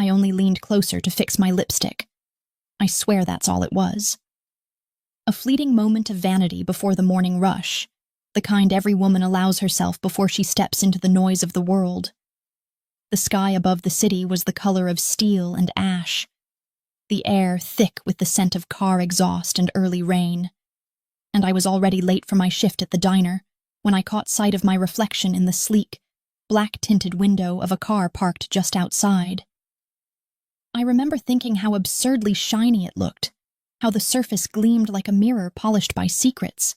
I only leaned closer to fix my lipstick. I swear that's all it was. A fleeting moment of vanity before the morning rush, the kind every woman allows herself before she steps into the noise of the world. The sky above the city was the color of steel and ash, the air thick with the scent of car exhaust and early rain. And I was already late for my shift at the diner when I caught sight of my reflection in the sleek, black-tinted window of a car parked just outside. I remember thinking how absurdly shiny it looked, how the surface gleamed like a mirror polished by secrets,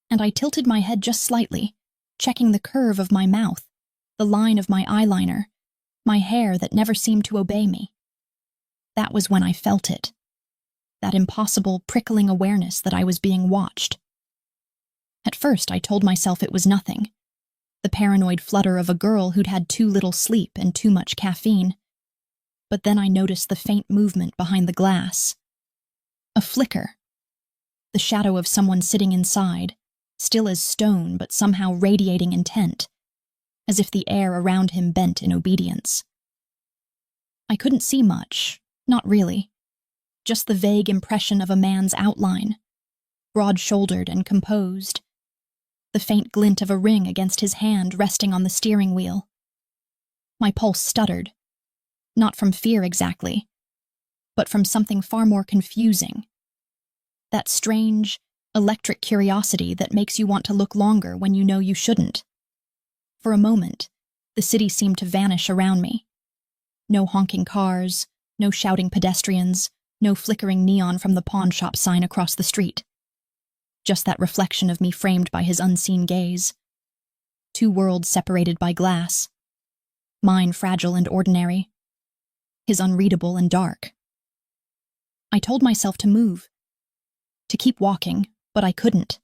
and I tilted my head just slightly, checking the curve of my mouth, the line of my eyeliner, my hair that never seemed to obey me. That was when I felt it, that impossible, prickling awareness that I was being watched. At first, I told myself it was nothing, the paranoid flutter of a girl who'd had too little sleep and too much caffeine. But then I noticed the faint movement behind the glass. A flicker. The shadow of someone sitting inside, still as stone but somehow radiating intent, as if the air around him bent in obedience. I couldn't see much, not really. Just the vague impression of a man's outline, broad-shouldered and composed. The faint glint of a ring against his hand resting on the steering wheel. My pulse stuttered. Not from fear exactly, but from something far more confusing. That strange, electric curiosity that makes you want to look longer when you know you shouldn't. For a moment, the city seemed to vanish around me. No honking cars, no shouting pedestrians, no flickering neon from the pawn shop sign across the street. Just that reflection of me framed by his unseen gaze. Two worlds separated by glass. Mine fragile and ordinary. His unreadable and dark. I told myself to move, to keep walking, but I couldn't.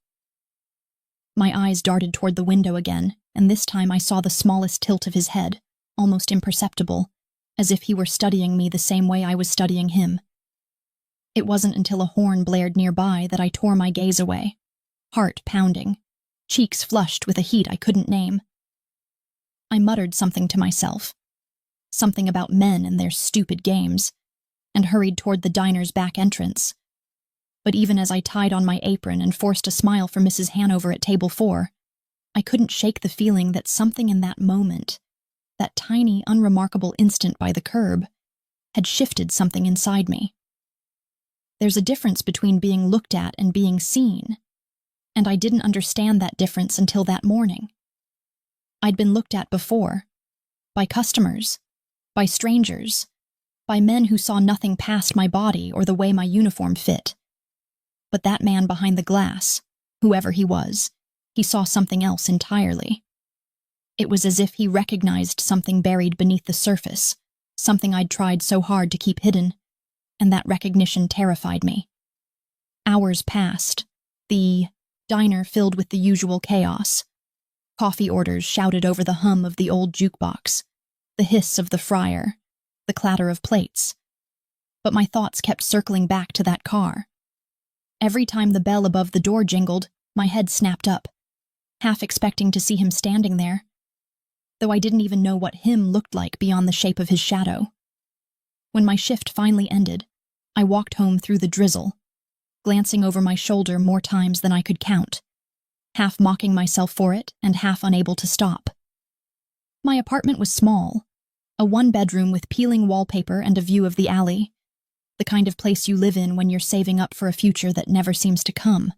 My eyes darted toward the window again, and this time I saw the smallest tilt of his head, almost imperceptible, as if he were studying me the same way I was studying him. It wasn't until a horn blared nearby that I tore my gaze away, heart pounding, cheeks flushed with a heat I couldn't name. I muttered something to myself, something about men and their stupid games, and hurried toward the diner's back entrance. But even as I tied on my apron and forced a smile for Mrs. Hanover at table 4, I couldn't shake the feeling that something in that moment, that tiny, unremarkable instant by the curb, had shifted something inside me. There's a difference between being looked at and being seen, and I didn't understand that difference until that morning. I'd been looked at before, by customers, by strangers, by men who saw nothing past my body or the way my uniform fit. But that man behind the glass, whoever he was, he saw something else entirely. It was as if he recognized something buried beneath the surface, something I'd tried so hard to keep hidden, and that recognition terrified me. Hours passed, the diner filled with the usual chaos. Coffee orders shouted over the hum of the old jukebox, the hiss of the fryer, the clatter of plates. But my thoughts kept circling back to that car. Every time the bell above the door jingled, my head snapped up, half expecting to see him standing there, though I didn't even know what him looked like beyond the shape of his shadow. When my shift finally ended, I walked home through the drizzle, glancing over my shoulder more times than I could count, half mocking myself for it and half unable to stop. My apartment was small, a one-bedroom with peeling wallpaper and a view of the alley, the kind of place you live in when you're saving up for a future that never seems to come.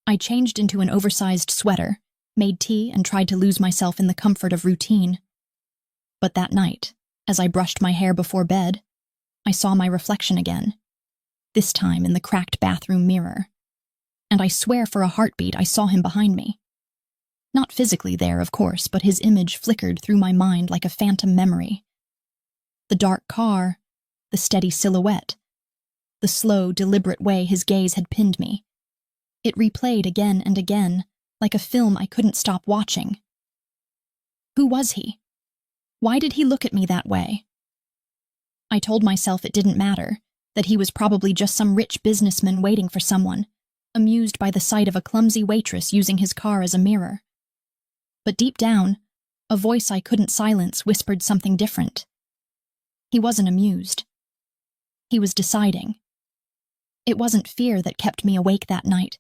I changed into an oversized sweater, made tea, and tried to lose myself in the comfort of routine. But that night, as I brushed my hair before bed, I saw my reflection again, this time in the cracked bathroom mirror. And I swear for a heartbeat I saw him behind me. Not physically there, of course, but his image flickered through my mind like a phantom memory. The dark car, the steady silhouette, the slow, deliberate way his gaze had pinned me. It replayed again and again, like a film I couldn't stop watching. Who was he? Why did he look at me that way? I told myself it didn't matter, that he was probably just some rich businessman waiting for someone, amused by the sight of a clumsy waitress using his car as a mirror. But deep down, a voice I couldn't silence whispered something different. He wasn't amused. He was deciding. It wasn't fear that kept me awake that night,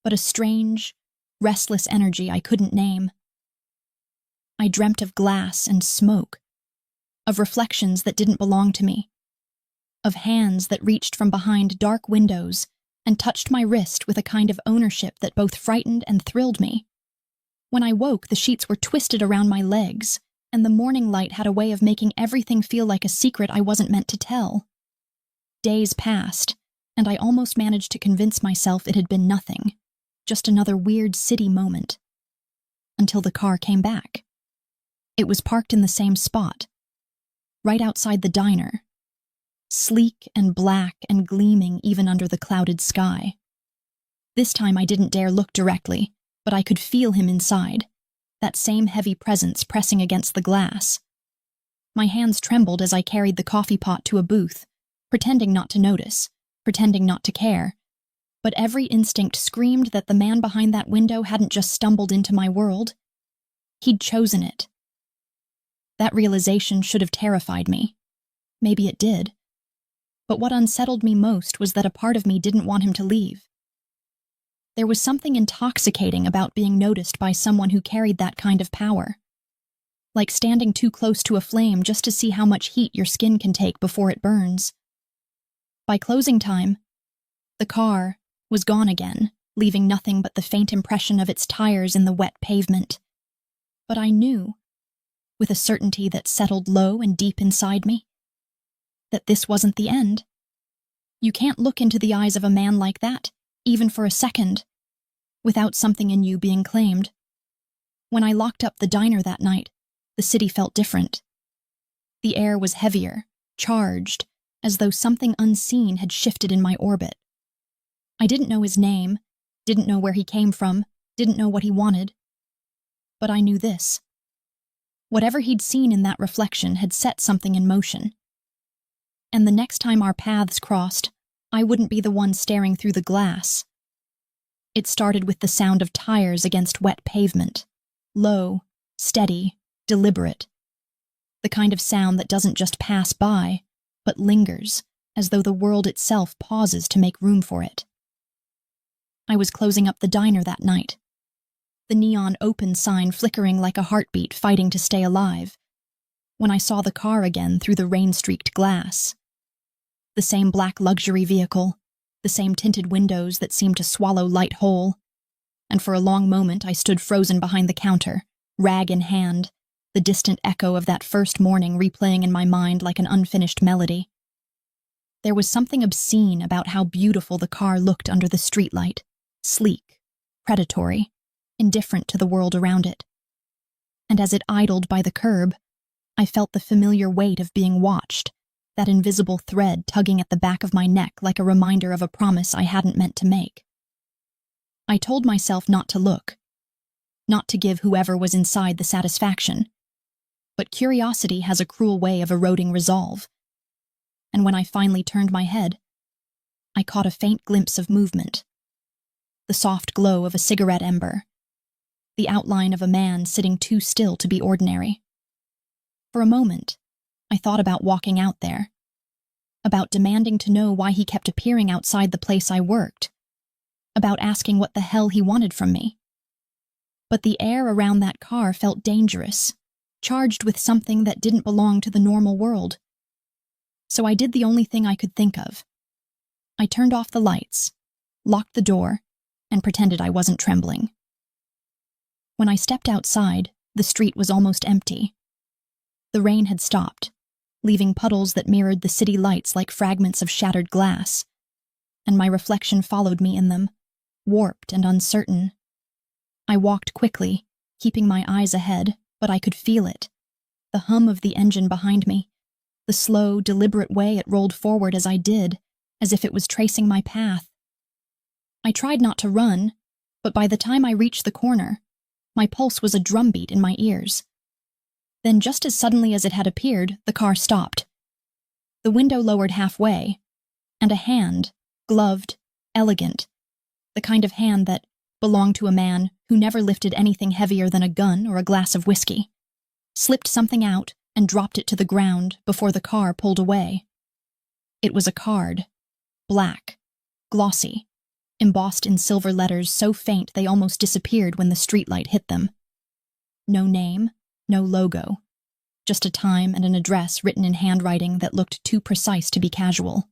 but a strange, restless energy I couldn't name. I dreamt of glass and smoke, of reflections that didn't belong to me, of hands that reached from behind dark windows and touched my wrist with a kind of ownership that both frightened and thrilled me. When I woke, the sheets were twisted around my legs, and the morning light had a way of making everything feel like a secret I wasn't meant to tell. Days passed, and I almost managed to convince myself it had been nothing, just another weird city moment. Until the car came back. It was parked in the same spot, right outside the diner, sleek and black and gleaming even under the clouded sky. This time I didn't dare look directly, but I could feel him inside, that same heavy presence pressing against the glass. My hands trembled as I carried the coffee pot to a booth, pretending not to notice, pretending not to care, but every instinct screamed that the man behind that window hadn't just stumbled into my world. He'd chosen it. That realization should have terrified me. Maybe it did. But what unsettled me most was that a part of me didn't want him to leave. There was something intoxicating about being noticed by someone who carried that kind of power. Like standing too close to a flame just to see how much heat your skin can take before it burns. By closing time, the car was gone again, leaving nothing but the faint impression of its tires in the wet pavement. But I knew, with a certainty that settled low and deep inside me, that this wasn't the end. You can't look into the eyes of a man like that, even for a second, without something in you being claimed. When I locked up the diner that night, the city felt different. The air was heavier, charged, as though something unseen had shifted in my orbit. I didn't know his name, didn't know where he came from, didn't know what he wanted. But I knew this. Whatever he'd seen in that reflection had set something in motion. And the next time our paths crossed, I wouldn't be the one staring through the glass. It started with the sound of tires against wet pavement. Low, steady, deliberate. The kind of sound that doesn't just pass by, but lingers, as though the world itself pauses to make room for it. I was closing up the diner that night. The neon open sign flickering like a heartbeat fighting to stay alive, when I saw the car again through the rain-streaked glass. The same black luxury vehicle, the same tinted windows that seemed to swallow light whole, and for a long moment I stood frozen behind the counter, rag in hand, the distant echo of that first morning replaying in my mind like an unfinished melody. There was something obscene about how beautiful the car looked under the streetlight, sleek, predatory, indifferent to the world around it. And as it idled by the curb, I felt the familiar weight of being watched, that invisible thread tugging at the back of my neck like a reminder of a promise I hadn't meant to make. I told myself not to look, not to give whoever was inside the satisfaction. But curiosity has a cruel way of eroding resolve. And when I finally turned my head, I caught a faint glimpse of movement. The soft glow of a cigarette ember. The outline of a man sitting too still to be ordinary. For a moment, I thought about walking out there, about demanding to know why he kept appearing outside the place I worked, about asking what the hell he wanted from me. But the air around that car felt dangerous, charged with something that didn't belong to the normal world. So I did the only thing I could think of. I turned off the lights, locked the door, and pretended I wasn't trembling. When I stepped outside, the street was almost empty. The rain had stopped, leaving puddles that mirrored the city lights like fragments of shattered glass, and my reflection followed me in them, warped and uncertain. I walked quickly, keeping my eyes ahead, but I could feel it, the hum of the engine behind me, the slow, deliberate way it rolled forward as I did, as if it was tracing my path. I tried not to run, but by the time I reached the corner, my pulse was a drumbeat in my ears. Then just as suddenly as it had appeared, the car stopped. The window lowered halfway, and a hand, gloved, elegant, the kind of hand that belonged to a man who never lifted anything heavier than a gun or a glass of whiskey, slipped something out and dropped it to the ground before the car pulled away. It was a card, black, glossy, embossed in silver letters so faint they almost disappeared when the streetlight hit them. No name, no logo, just a time and an address written in handwriting that looked too precise to be casual.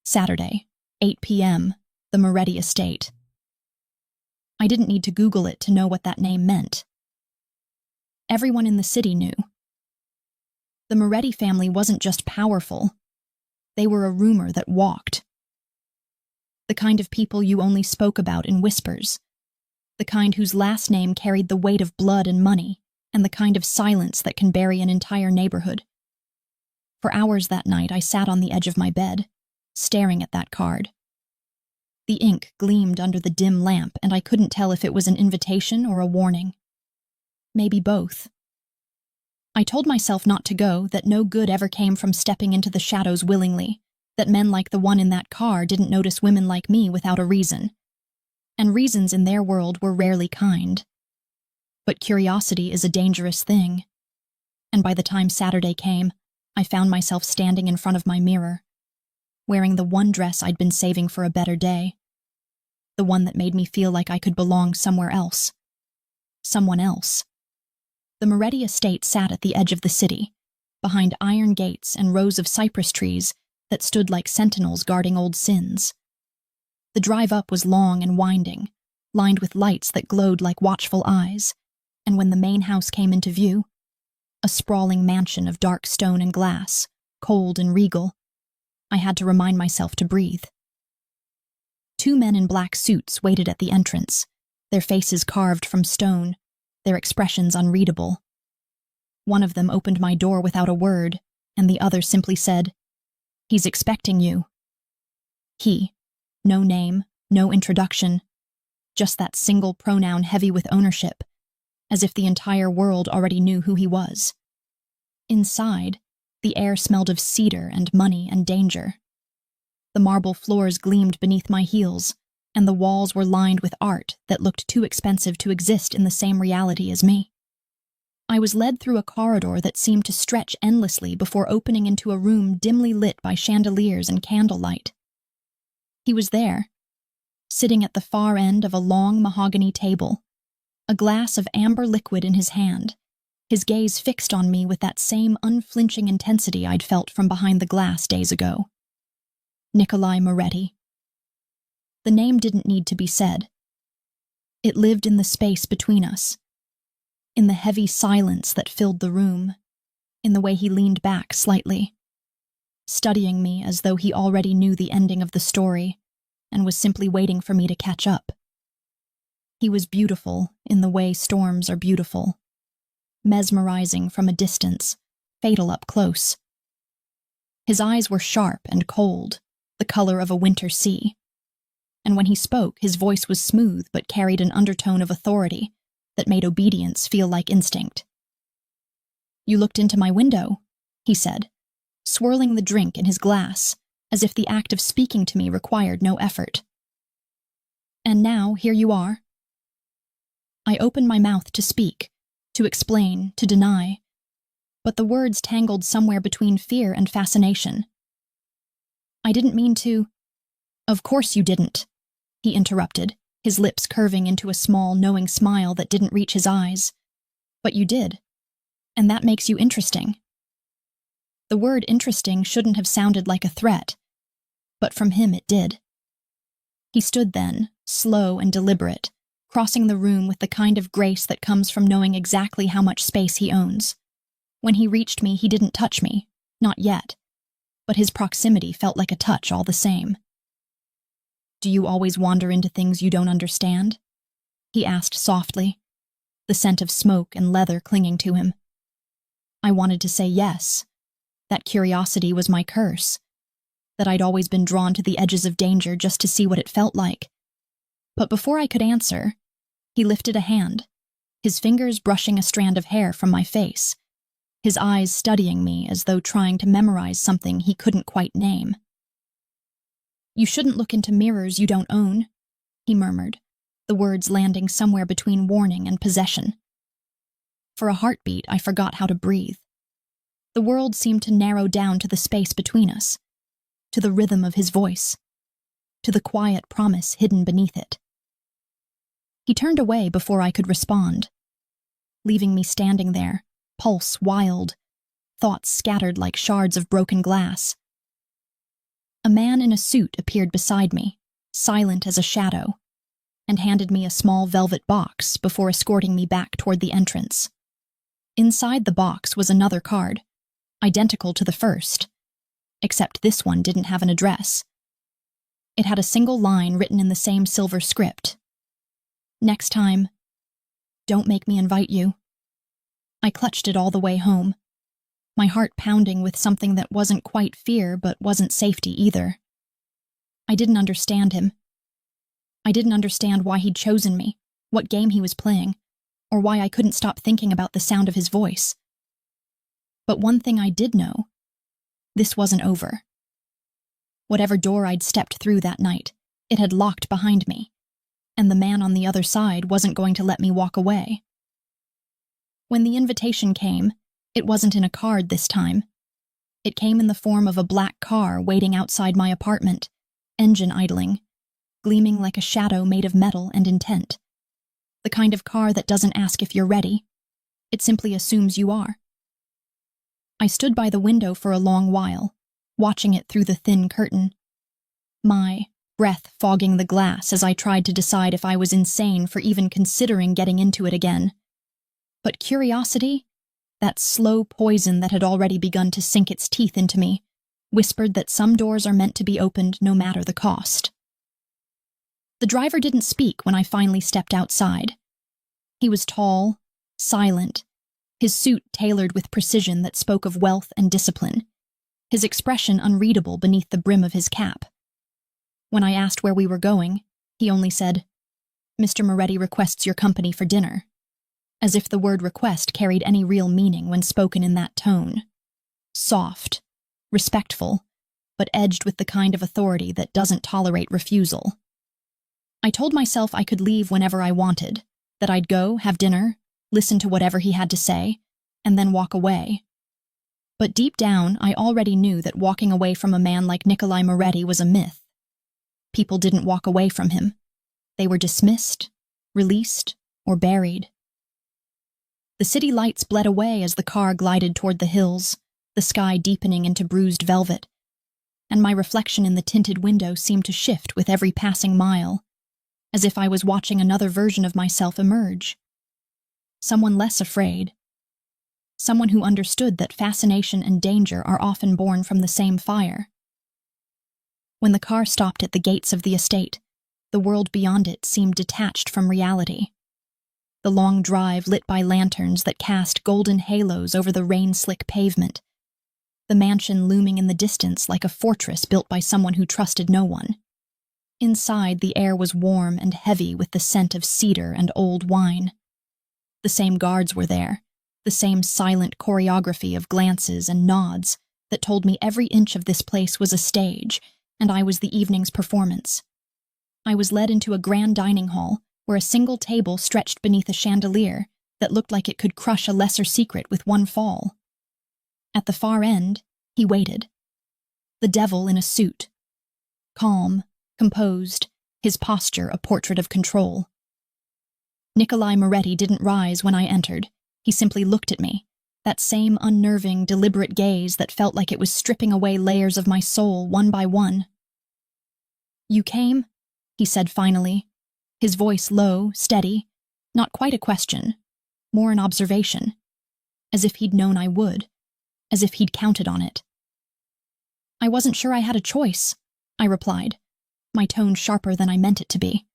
Saturday, 8 p.m., the Moretti estate. I didn't need to Google it to know what that name meant. Everyone in the city knew. The Moretti family wasn't just powerful. They were a rumor that walked. The kind of people you only spoke about in whispers. The kind whose last name carried the weight of blood and money, and the kind of silence that can bury an entire neighborhood. For hours that night, I sat on the edge of my bed, staring at that card. The ink gleamed under the dim lamp, and I couldn't tell if it was an invitation or a warning. Maybe both. I told myself not to go, that no good ever came from stepping into the shadows willingly, that men like the one in that car didn't notice women like me without a reason. And reasons in their world were rarely kind. But curiosity is a dangerous thing. And by the time Saturday came, I found myself standing in front of my mirror, wearing the one dress I'd been saving for a better day. The one that made me feel like I could belong somewhere else. Someone else. The Moretti estate sat at the edge of the city, behind iron gates and rows of cypress trees that stood like sentinels guarding old sins. The drive up was long and winding, lined with lights that glowed like watchful eyes, and when the main house came into view, a sprawling mansion of dark stone and glass, cold and regal, I had to remind myself to breathe. 2 men in black suits waited at the entrance, their faces carved from stone, their expressions unreadable. One of them opened my door without a word, and the other simply said, "He's expecting you." He, no name, no introduction, just that single pronoun heavy with ownership, as if the entire world already knew who he was. Inside, the air smelled of cedar and money and danger. The marble floors gleamed beneath my heels, and the walls were lined with art that looked too expensive to exist in the same reality as me. I was led through a corridor that seemed to stretch endlessly before opening into a room dimly lit by chandeliers and candlelight. He was there, sitting at the far end of a long mahogany table, a glass of amber liquid in his hand, his gaze fixed on me with that same unflinching intensity I'd felt from behind the glass days ago. Nikolai Moretti. The name didn't need to be said. It lived in the space between us, in the heavy silence that filled the room, in the way he leaned back slightly, studying me as though he already knew the ending of the story and was simply waiting for me to catch up. He was beautiful in the way storms are beautiful, mesmerizing from a distance, fatal up close. His eyes were sharp and cold, the color of a winter sea. And when he spoke, his voice was smooth but carried an undertone of authority that made obedience feel like instinct. "You looked into my window," he said, swirling the drink in his glass, as if the act of speaking to me required no effort. "And now, here you are." I opened my mouth to speak, to explain, to deny, but the words tangled somewhere between fear and fascination. "I didn't mean to—" "Of course you didn't," he interrupted, his lips curving into a small, knowing smile that didn't reach his eyes. "But you did, and that makes you interesting." The word interesting shouldn't have sounded like a threat, but from him it did. He stood then, slow and deliberate, crossing the room with the kind of grace that comes from knowing exactly how much space he owns. When he reached me, he didn't touch me, not yet, but his proximity felt like a touch all the same. "Do you always wander into things you don't understand?" he asked softly, the scent of smoke and leather clinging to him. I wanted to say yes, that curiosity was my curse, that I'd always been drawn to the edges of danger just to see what it felt like. But before I could answer, he lifted a hand, his fingers brushing a strand of hair from my face, his eyes studying me as though trying to memorize something he couldn't quite name. "You shouldn't look into mirrors you don't own," he murmured, the words landing somewhere between warning and possession. For a heartbeat, I forgot how to breathe. The world seemed to narrow down to the space between us, to the rhythm of his voice, to the quiet promise hidden beneath it. He turned away before I could respond, leaving me standing there, pulse wild, thoughts scattered like shards of broken glass. A man in a suit appeared beside me, silent as a shadow, and handed me a small velvet box before escorting me back toward the entrance. Inside the box was another card, identical to the first, except this one didn't have an address. It had a single line written in the same silver script. "Next time, don't make me invite you." I clutched it all the way home, my heart pounding with something that wasn't quite fear but wasn't safety either. I didn't understand him. I didn't understand why he'd chosen me, what game he was playing, or why I couldn't stop thinking about the sound of his voice. But one thing I did know, this wasn't over. Whatever door I'd stepped through that night, it had locked behind me, and the man on the other side wasn't going to let me walk away. When the invitation came, it wasn't in a card this time. It came in the form of a black car waiting outside my apartment, engine idling, gleaming like a shadow made of metal and intent. The kind of car that doesn't ask if you're ready. It simply assumes you are. I stood by the window for a long while, watching it through the thin curtain, my breath fogging the glass as I tried to decide if I was insane for even considering getting into it again. But curiosity, that slow poison that had already begun to sink its teeth into me, whispered that some doors are meant to be opened no matter the cost. The driver didn't speak when I finally stepped outside. He was tall, silent, his suit tailored with precision that spoke of wealth and discipline, his expression unreadable beneath the brim of his cap. When I asked where we were going, he only said, "Mr. Moretti requests your company for dinner," as if the word request carried any real meaning when spoken in that tone. Soft, respectful, but edged with the kind of authority that doesn't tolerate refusal. I told myself I could leave whenever I wanted, that I'd go, have dinner, listen to whatever he had to say, and then walk away. But deep down, I already knew that walking away from a man like Nikolai Moretti was a myth. People didn't walk away from him. They were dismissed, released, or buried. The city lights bled away as the car glided toward the hills, the sky deepening into bruised velvet, and my reflection in the tinted window seemed to shift with every passing mile, as if I was watching another version of myself emerge. Someone less afraid. Someone who understood that fascination and danger are often born from the same fire. When the car stopped at the gates of the estate, the world beyond it seemed detached from reality. The long drive lit by lanterns that cast golden halos over the rain-slick pavement, the mansion looming in the distance like a fortress built by someone who trusted no one. Inside, the air was warm and heavy with the scent of cedar and old wine. The same guards were there, the same silent choreography of glances and nods that told me every inch of this place was a stage, and I was the evening's performance. I was led into a grand dining hall where a single table stretched beneath a chandelier that looked like it could crush a lesser secret with one fall. At the far end, he waited. The devil in a suit. Calm, composed, his posture a portrait of control. Nikolai Moretti didn't rise when I entered. He simply looked at me, that same unnerving, deliberate gaze that felt like it was stripping away layers of my soul one by one. "You came?" he said finally, his voice low, steady, not quite a question, more an observation, as if he'd known I would, as if he'd counted on it. "I wasn't sure I had a choice," I replied, my tone sharper than I meant it to be.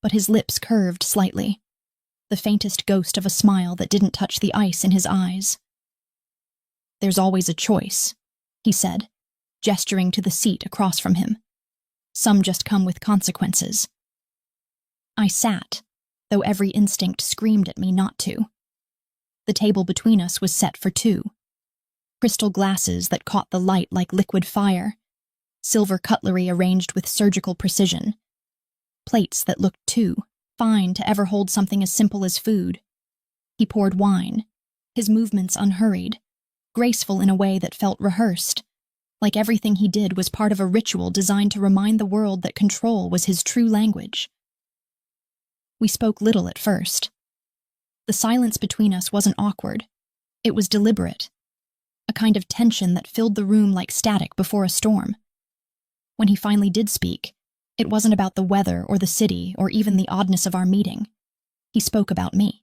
But his lips curved slightly, the faintest ghost of a smile that didn't touch the ice in his eyes. "There's always a choice," he said, gesturing to the seat across from him. "Some just come with consequences." I sat, though every instinct screamed at me not to. The table between us was set for two. Crystal glasses that caught the light like liquid fire, silver cutlery arranged with surgical precision, plates that looked too fine to ever hold something as simple as food. He poured wine, his movements unhurried, graceful in a way that felt rehearsed, like everything he did was part of a ritual designed to remind the world that control was his true language. We spoke little at first. The silence between us wasn't awkward. It was deliberate, a kind of tension that filled the room like static before a storm. When he finally did speak, it wasn't about the weather or the city or even the oddness of our meeting. He spoke about me.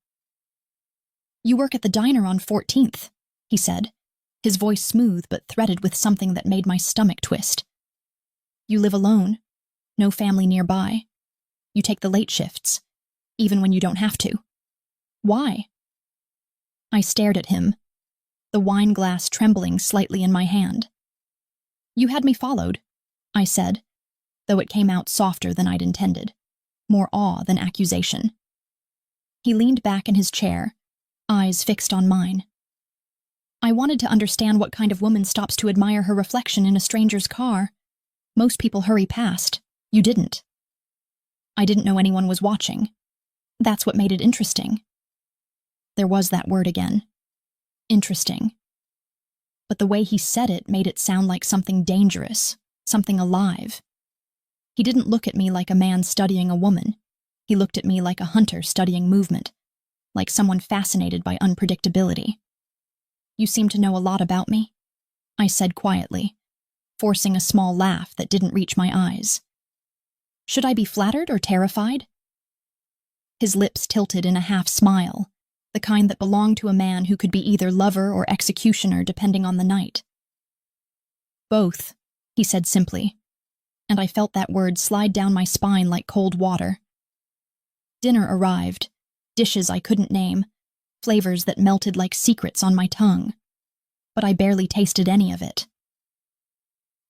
"You work at the diner on 14th, he said, his voice smooth but threaded with something that made my stomach twist. "You live alone, no family nearby. You take the late shifts, even when you don't have to. Why?" I stared at him, the wine glass trembling slightly in my hand. "You had me followed," I said, though it came out softer than I'd intended, more awe than accusation. He leaned back in his chair, eyes fixed on mine. "I wanted to understand what kind of woman stops to admire her reflection in a stranger's car. Most people hurry past. You didn't." "I didn't know anyone was watching. That's what made it interesting." There was that word again. Interesting. But the way he said it made it sound like something dangerous, something alive. He didn't look at me like a man studying a woman. He looked at me like a hunter studying movement, like someone fascinated by unpredictability. "You seem to know a lot about me," I said quietly, forcing a small laugh that didn't reach my eyes. "Should I be flattered or terrified?" His lips tilted in a half smile, the kind that belonged to a man who could be either lover or executioner depending on the night. "Both," he said simply, and I felt that word slide down my spine like cold water. Dinner arrived, dishes I couldn't name, flavors that melted like secrets on my tongue, but I barely tasted any of it.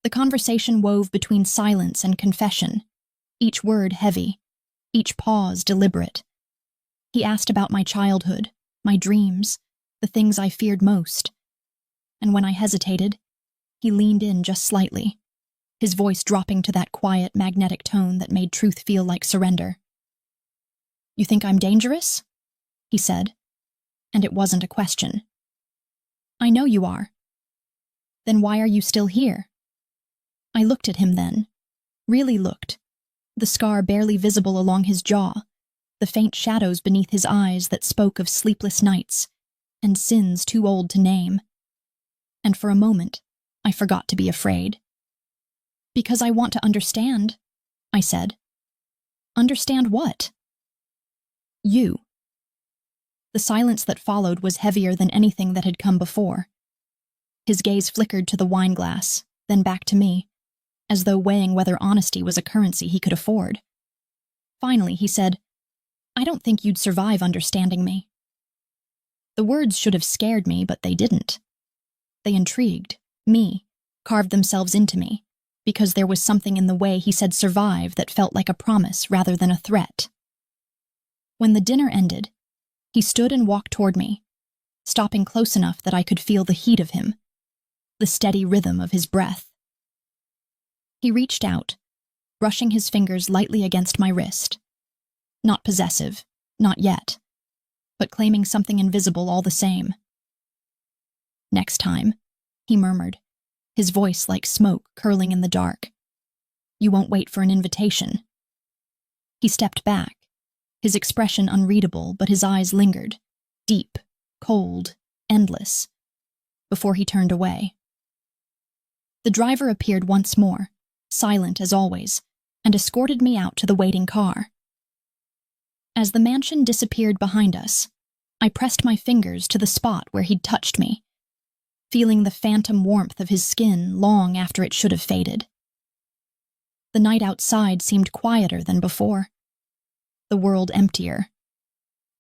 The conversation wove between silence and confession, each word heavy, each pause deliberate. He asked about my childhood, my dreams, the things I feared most. And when I hesitated, he leaned in just slightly, his voice dropping to that quiet, magnetic tone that made truth feel like surrender. "You think I'm dangerous?" he said, and it wasn't a question. "I know you are." "Then why are you still here?" I looked at him then, really looked, the scar barely visible along his jaw, the faint shadows beneath his eyes that spoke of sleepless nights and sins too old to name. And for a moment, I forgot to be afraid. "Because I want to understand," I said. "Understand what?" "You." The silence that followed was heavier than anything that had come before. His gaze flickered to the wine glass, then back to me, as though weighing whether honesty was a currency he could afford. Finally, he said, "I don't think you'd survive understanding me." The words should have scared me, but they didn't. They intrigued me, carved themselves into me, because there was something in the way he said survive that felt like a promise rather than a threat. When the dinner ended, he stood and walked toward me, stopping close enough that I could feel the heat of him, the steady rhythm of his breath. He reached out, brushing his fingers lightly against my wrist. Not possessive, not yet, but claiming something invisible all the same. "Next time," he murmured, his voice like smoke curling in the dark. "You won't wait for an invitation." He stepped back, his expression unreadable, but his eyes lingered, deep, cold, endless, before he turned away. The driver appeared once more, silent as always, and escorted me out to the waiting car. As the mansion disappeared behind us, I pressed my fingers to the spot where he'd touched me, feeling the phantom warmth of his skin long after it should have faded. The night outside seemed quieter than before, the world emptier,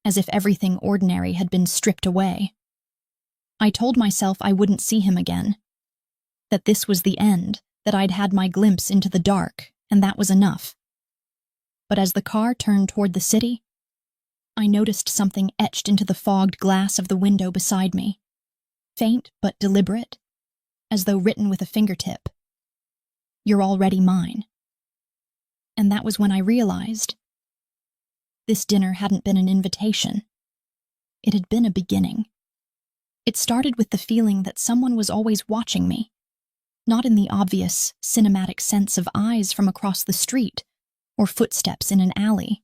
as if everything ordinary had been stripped away. I told myself I wouldn't see him again, that this was the end, that I'd had my glimpse into the dark, and that was enough. But as the car turned toward the city, I noticed something etched into the fogged glass of the window beside me, faint but deliberate, as though written with a fingertip. "You're already mine." And that was when I realized this dinner hadn't been an invitation. It had been a beginning. It started with the feeling that someone was always watching me, not in the obvious, cinematic sense of eyes from across the street or footsteps in an alley,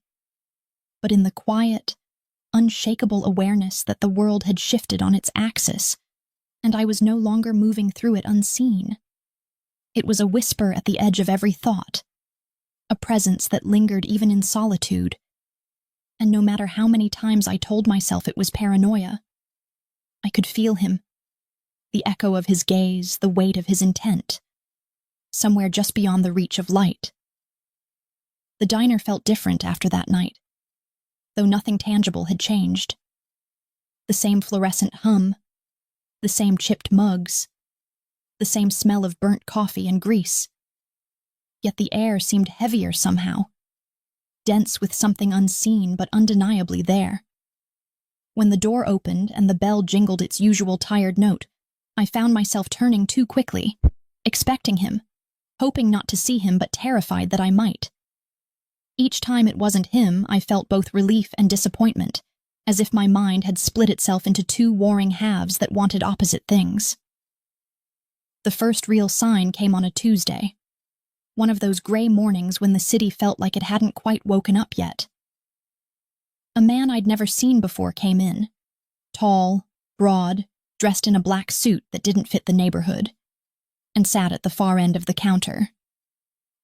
but in the quiet, unshakable awareness that the world had shifted on its axis, and I was no longer moving through it unseen. It was a whisper at the edge of every thought, a presence that lingered even in solitude, and no matter how many times I told myself it was paranoia, I could feel him, the echo of his gaze, the weight of his intent, somewhere just beyond the reach of light. The diner felt different after that night, though nothing tangible had changed. The same fluorescent hum, the same chipped mugs, the same smell of burnt coffee and grease. Yet the air seemed heavier somehow, dense with something unseen but undeniably there. When the door opened and the bell jingled its usual tired note, I found myself turning too quickly, expecting him, hoping not to see him but terrified that I might. Each time it wasn't him, I felt both relief and disappointment, as if my mind had split itself into two warring halves that wanted opposite things. The first real sign came on a Tuesday, one of those gray mornings when the city felt like it hadn't quite woken up yet. A man I'd never seen before came in, tall, broad, dressed in a black suit that didn't fit the neighborhood, and sat at the far end of the counter.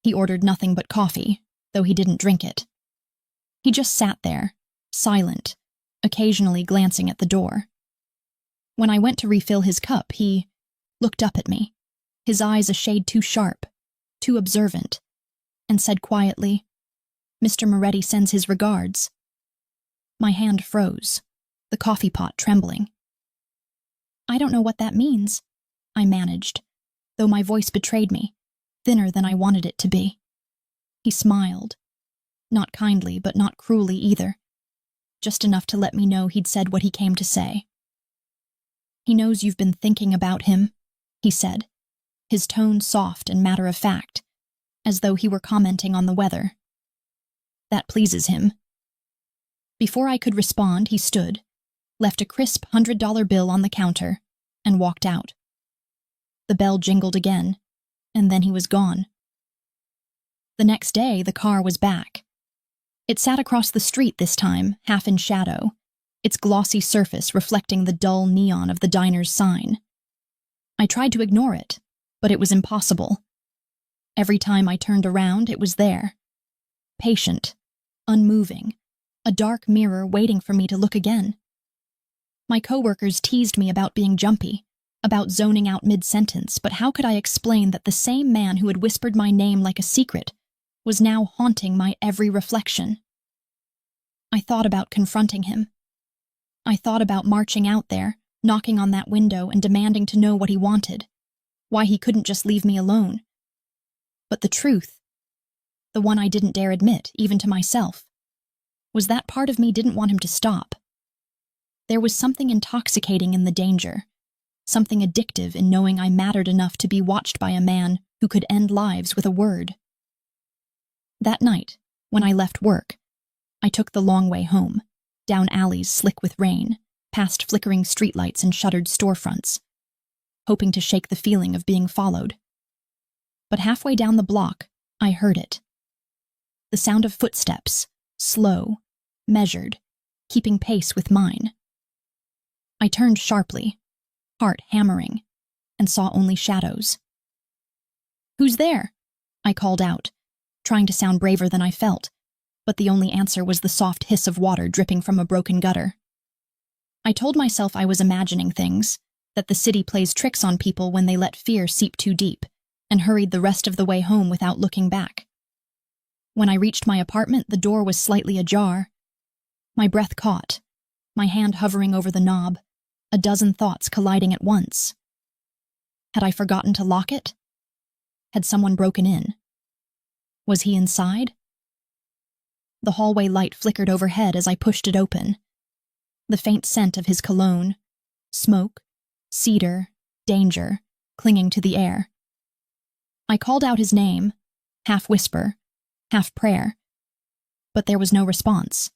He ordered nothing but coffee, though he didn't drink it. He just sat there, silent, occasionally glancing at the door. When I went to refill his cup, he looked up at me, his eyes a shade too sharp, too observant, and said quietly, "Mr. Moretti sends his regards." My hand froze, the coffee pot trembling. "I don't know what that means," I managed, though my voice betrayed me, thinner than I wanted it to be. He smiled, not kindly but not cruelly either, just enough to let me know he'd said what he came to say. "He knows you've been thinking about him," he said, his tone soft and matter-of-fact, as though he were commenting on the weather. "That pleases him." Before I could respond, he stood, left a crisp $100 bill on the counter, and walked out. The bell jingled again, and then he was gone. The next day, the car was back. It sat across the street this time, half in shadow, its glossy surface reflecting the dull neon of the diner's sign. I tried to ignore it, but it was impossible. Every time I turned around, it was there. Patient, unmoving, a dark mirror waiting for me to look again. My coworkers teased me about being jumpy, about zoning out mid-sentence, but how could I explain that the same man who had whispered my name like a secret was now haunting my every reflection? I thought about confronting him. I thought about marching out there, knocking on that window and demanding to know what he wanted, why he couldn't just leave me alone. But the truth, the one I didn't dare admit, even to myself, was that part of me didn't want him to stop. There was something intoxicating in the danger, something addictive in knowing I mattered enough to be watched by a man who could end lives with a word. That night, when I left work, I took the long way home, down alleys slick with rain, past flickering streetlights and shuttered storefronts, hoping to shake the feeling of being followed. But halfway down the block, I heard it. The sound of footsteps, slow, measured, keeping pace with mine. I turned sharply, heart hammering, and saw only shadows. "Who's there?" I called out, trying to sound braver than I felt, but the only answer was the soft hiss of water dripping from a broken gutter. I told myself I was imagining things, that the city plays tricks on people when they let fear seep too deep, and hurried the rest of the way home without looking back. When I reached my apartment, the door was slightly ajar. My breath caught, my hand hovering over the knob, a dozen thoughts colliding at once. Had I forgotten to lock it? Had someone broken in? Was he inside? The hallway light flickered overhead as I pushed it open. The faint scent of his cologne, smoke, cedar, danger, clinging to the air. I called out his name, half whisper, half prayer, but there was no response.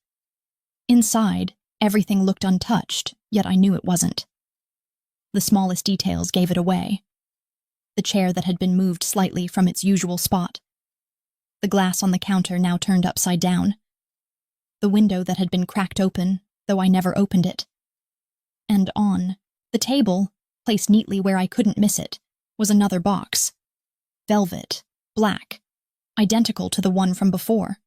Inside, everything looked untouched, yet I knew it wasn't. The smallest details gave it away. The chair that had been moved slightly from its usual spot. The glass on the counter now turned upside down. The window that had been cracked open, though I never opened it. And on the table, placed neatly where I couldn't miss it, was another box. Velvet, black, identical to the one from before.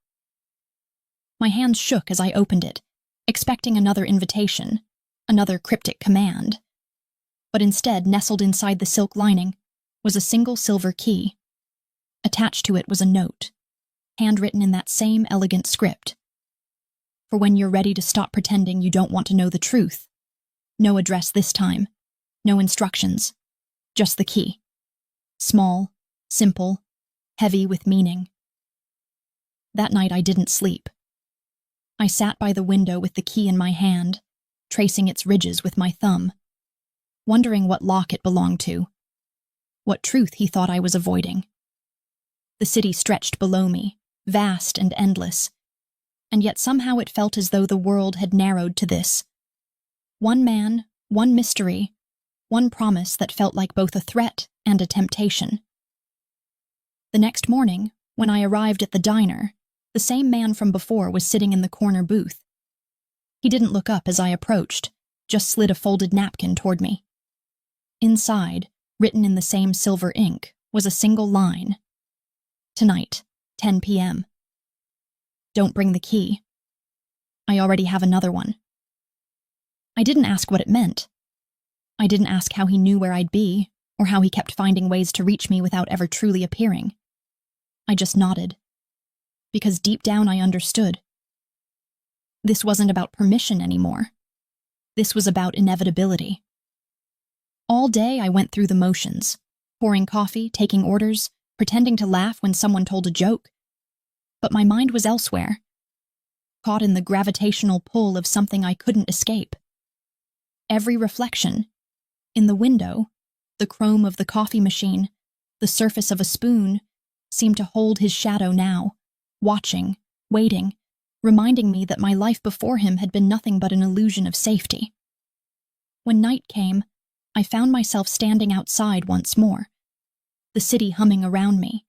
My hands shook as I opened it, expecting another invitation, another cryptic command. But instead, nestled inside the silk lining, was a single silver key. Attached to it was a note, handwritten in that same elegant script. For when you're ready to stop pretending you don't want to know the truth. No address this time, no instructions, just the key. Small, simple, heavy with meaning. That night I didn't sleep. I sat by the window with the key in my hand, tracing its ridges with my thumb, wondering what lock it belonged to, what truth he thought I was avoiding. The city stretched below me, vast and endless, and yet somehow it felt as though the world had narrowed to this. One man, one mystery, one promise that felt like both a threat and a temptation. The next morning, when I arrived at the diner, the same man from before was sitting in the corner booth. He didn't look up as I approached, just slid a folded napkin toward me. Inside, written in the same silver ink, was a single line. Tonight, 10 p.m. Don't bring the key. I already have another one. I didn't ask what it meant. I didn't ask how he knew where I'd be, or how he kept finding ways to reach me without ever truly appearing. I just nodded. Because deep down I understood. This wasn't about permission anymore. This was about inevitability. All day I went through the motions, pouring coffee, taking orders, pretending to laugh when someone told a joke. But my mind was elsewhere, caught in the gravitational pull of something I couldn't escape. Every reflection, in the window, the chrome of the coffee machine, the surface of a spoon, seemed to hold his shadow now, watching, waiting, reminding me that my life before him had been nothing but an illusion of safety. When night came, I found myself standing outside once more, the city humming around me,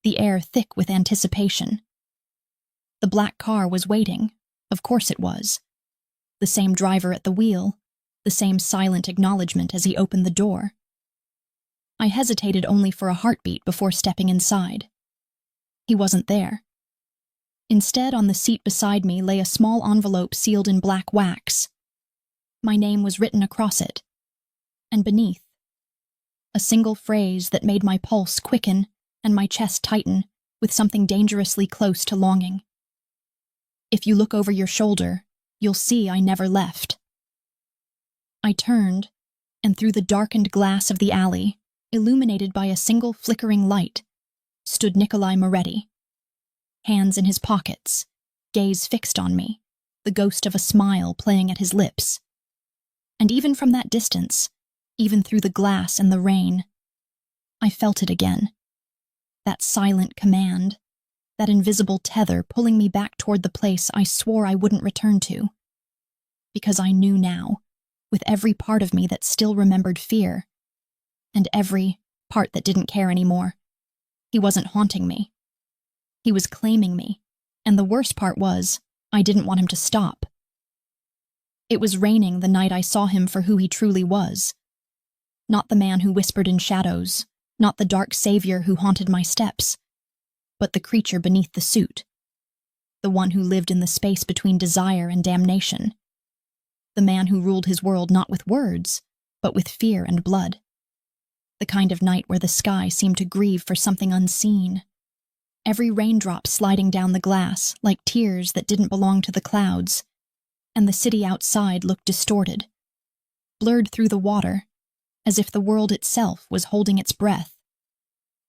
the air thick with anticipation. The black car was waiting, of course it was. The same driver at the wheel, the same silent acknowledgement as he opened the door. I hesitated only for a heartbeat before stepping inside. He wasn't there. Instead, on the seat beside me lay a small envelope sealed in black wax. My name was written across it, and beneath, a single phrase that made my pulse quicken and my chest tighten with something dangerously close to longing. If you look over your shoulder, you'll see I never left. I turned, and through the darkened glass of the alley, illuminated by a single flickering light, stood Nikolai Moretti. Hands in his pockets, gaze fixed on me, the ghost of a smile playing at his lips. And even from that distance, even through the glass and the rain, I felt it again. That silent command, that invisible tether pulling me back toward the place I swore I wouldn't return to. Because I knew now, with every part of me that still remembered fear, and every part that didn't care anymore, he wasn't haunting me. He was claiming me, and the worst part was, I didn't want him to stop. It was raining the night I saw him for who he truly was. Not the man who whispered in shadows, not the dark savior who haunted my steps, but the creature beneath the suit, the one who lived in the space between desire and damnation, the man who ruled his world not with words, but with fear and blood, the kind of night where the sky seemed to grieve for something unseen, every raindrop sliding down the glass like tears that didn't belong to the clouds, and the city outside looked distorted, blurred through the water, as if the world itself was holding its breath,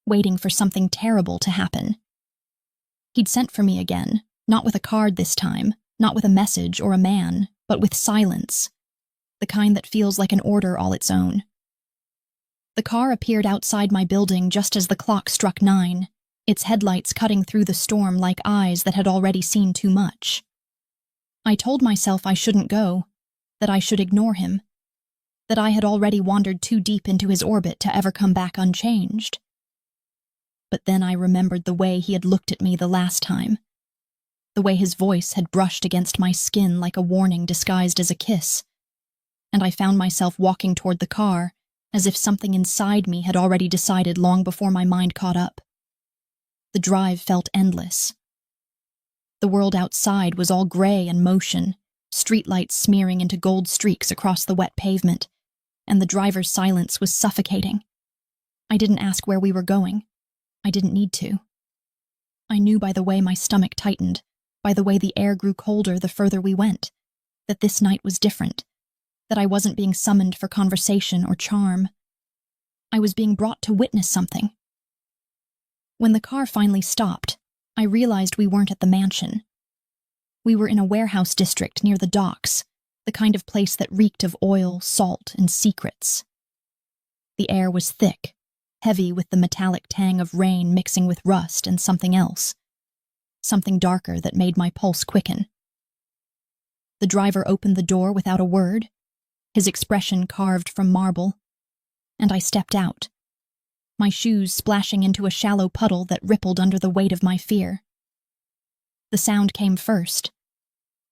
waiting for something terrible to happen. He'd sent for me again, not with a card this time, not with a message or a man, but with silence, the kind that feels like an order all its own. The car appeared outside my building just as the clock struck 9, its headlights cutting through the storm like eyes that had already seen too much. I told myself I shouldn't go, that I should ignore him, that I had already wandered too deep into his orbit to ever come back unchanged. But then I remembered the way he had looked at me the last time, the way his voice had brushed against my skin like a warning disguised as a kiss, and I found myself walking toward the car as if something inside me had already decided long before my mind caught up. The drive felt endless. The world outside was all gray and motion, streetlights smearing into gold streaks across the wet pavement, and the driver's silence was suffocating. I didn't ask where we were going. I didn't need to. I knew by the way my stomach tightened, by the way the air grew colder the further we went, that this night was different, that I wasn't being summoned for conversation or charm. I was being brought to witness something. When the car finally stopped, I realized we weren't at the mansion. We were in a warehouse district near the docks, the kind of place that reeked of oil, salt, and secrets. The air was thick, heavy with the metallic tang of rain mixing with rust and something else, something darker that made my pulse quicken. The driver opened the door without a word, his expression carved from marble, and I stepped out, my shoes splashing into a shallow puddle that rippled under the weight of my fear. The sound came first,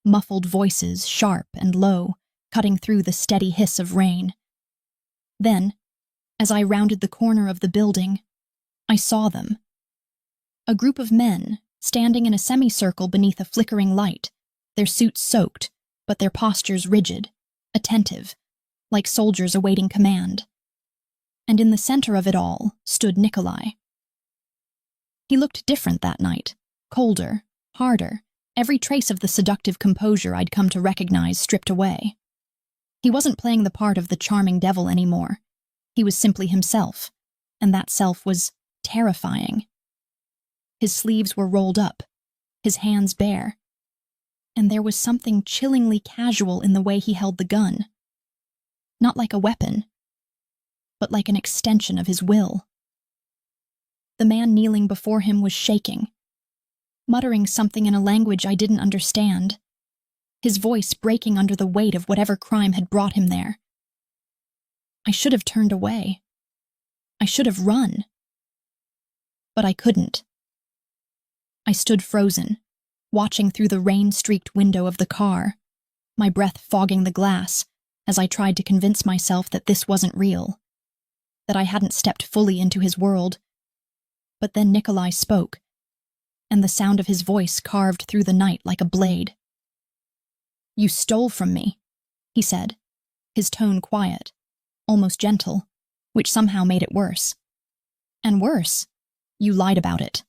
muffled voices, sharp and low, cutting through the steady hiss of rain. Then, as I rounded the corner of the building, I saw them. A group of men, standing in a semicircle beneath a flickering light, their suits soaked, but their postures rigid, attentive, like soldiers awaiting command. And in the center of it all stood Nikolai. He looked different that night, colder, harder, every trace of the seductive composure I'd come to recognize stripped away. He wasn't playing the part of the charming devil anymore. He was simply himself, and that self was terrifying. His sleeves were rolled up, his hands bare, and there was something chillingly casual in the way he held the gun. Not like a weapon, but like an extension of his will. The man kneeling before him was shaking, muttering something in a language I didn't understand, his voice breaking under the weight of whatever crime had brought him there. I should have turned away. I should have run. But I couldn't. I stood frozen, watching through the rain-streaked window of the car, my breath fogging the glass as I tried to convince myself that this wasn't real, that I hadn't stepped fully into his world. But then Nikolai spoke, and the sound of his voice carved through the night like a blade. "You stole from me," he said, his tone quiet, almost gentle, which somehow made it worse. "And worse, you lied about it."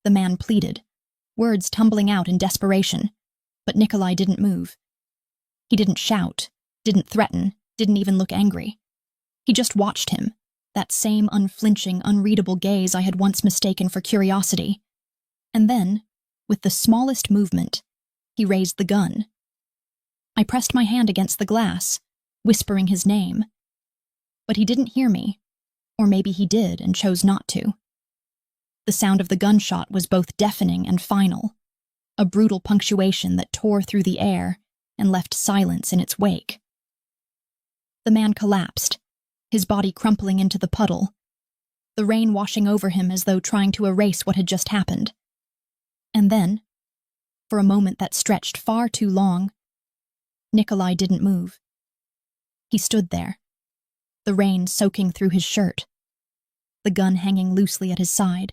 The man pleaded, words tumbling out in desperation, but Nikolai didn't move. He didn't shout, didn't threaten, didn't even look angry. He just watched him, that same unflinching, unreadable gaze I had once mistaken for curiosity. And then, with the smallest movement, he raised the gun. I pressed my hand against the glass, whispering his name. But he didn't hear me, or maybe he did and chose not to. The sound of the gunshot was both deafening and final, a brutal punctuation that tore through the air and left silence in its wake. The man collapsed, his body crumpling into the puddle, the rain washing over him as though trying to erase what had just happened. And then, for a moment that stretched far too long, Nikolai didn't move. He stood there, the rain soaking through his shirt, the gun hanging loosely at his side,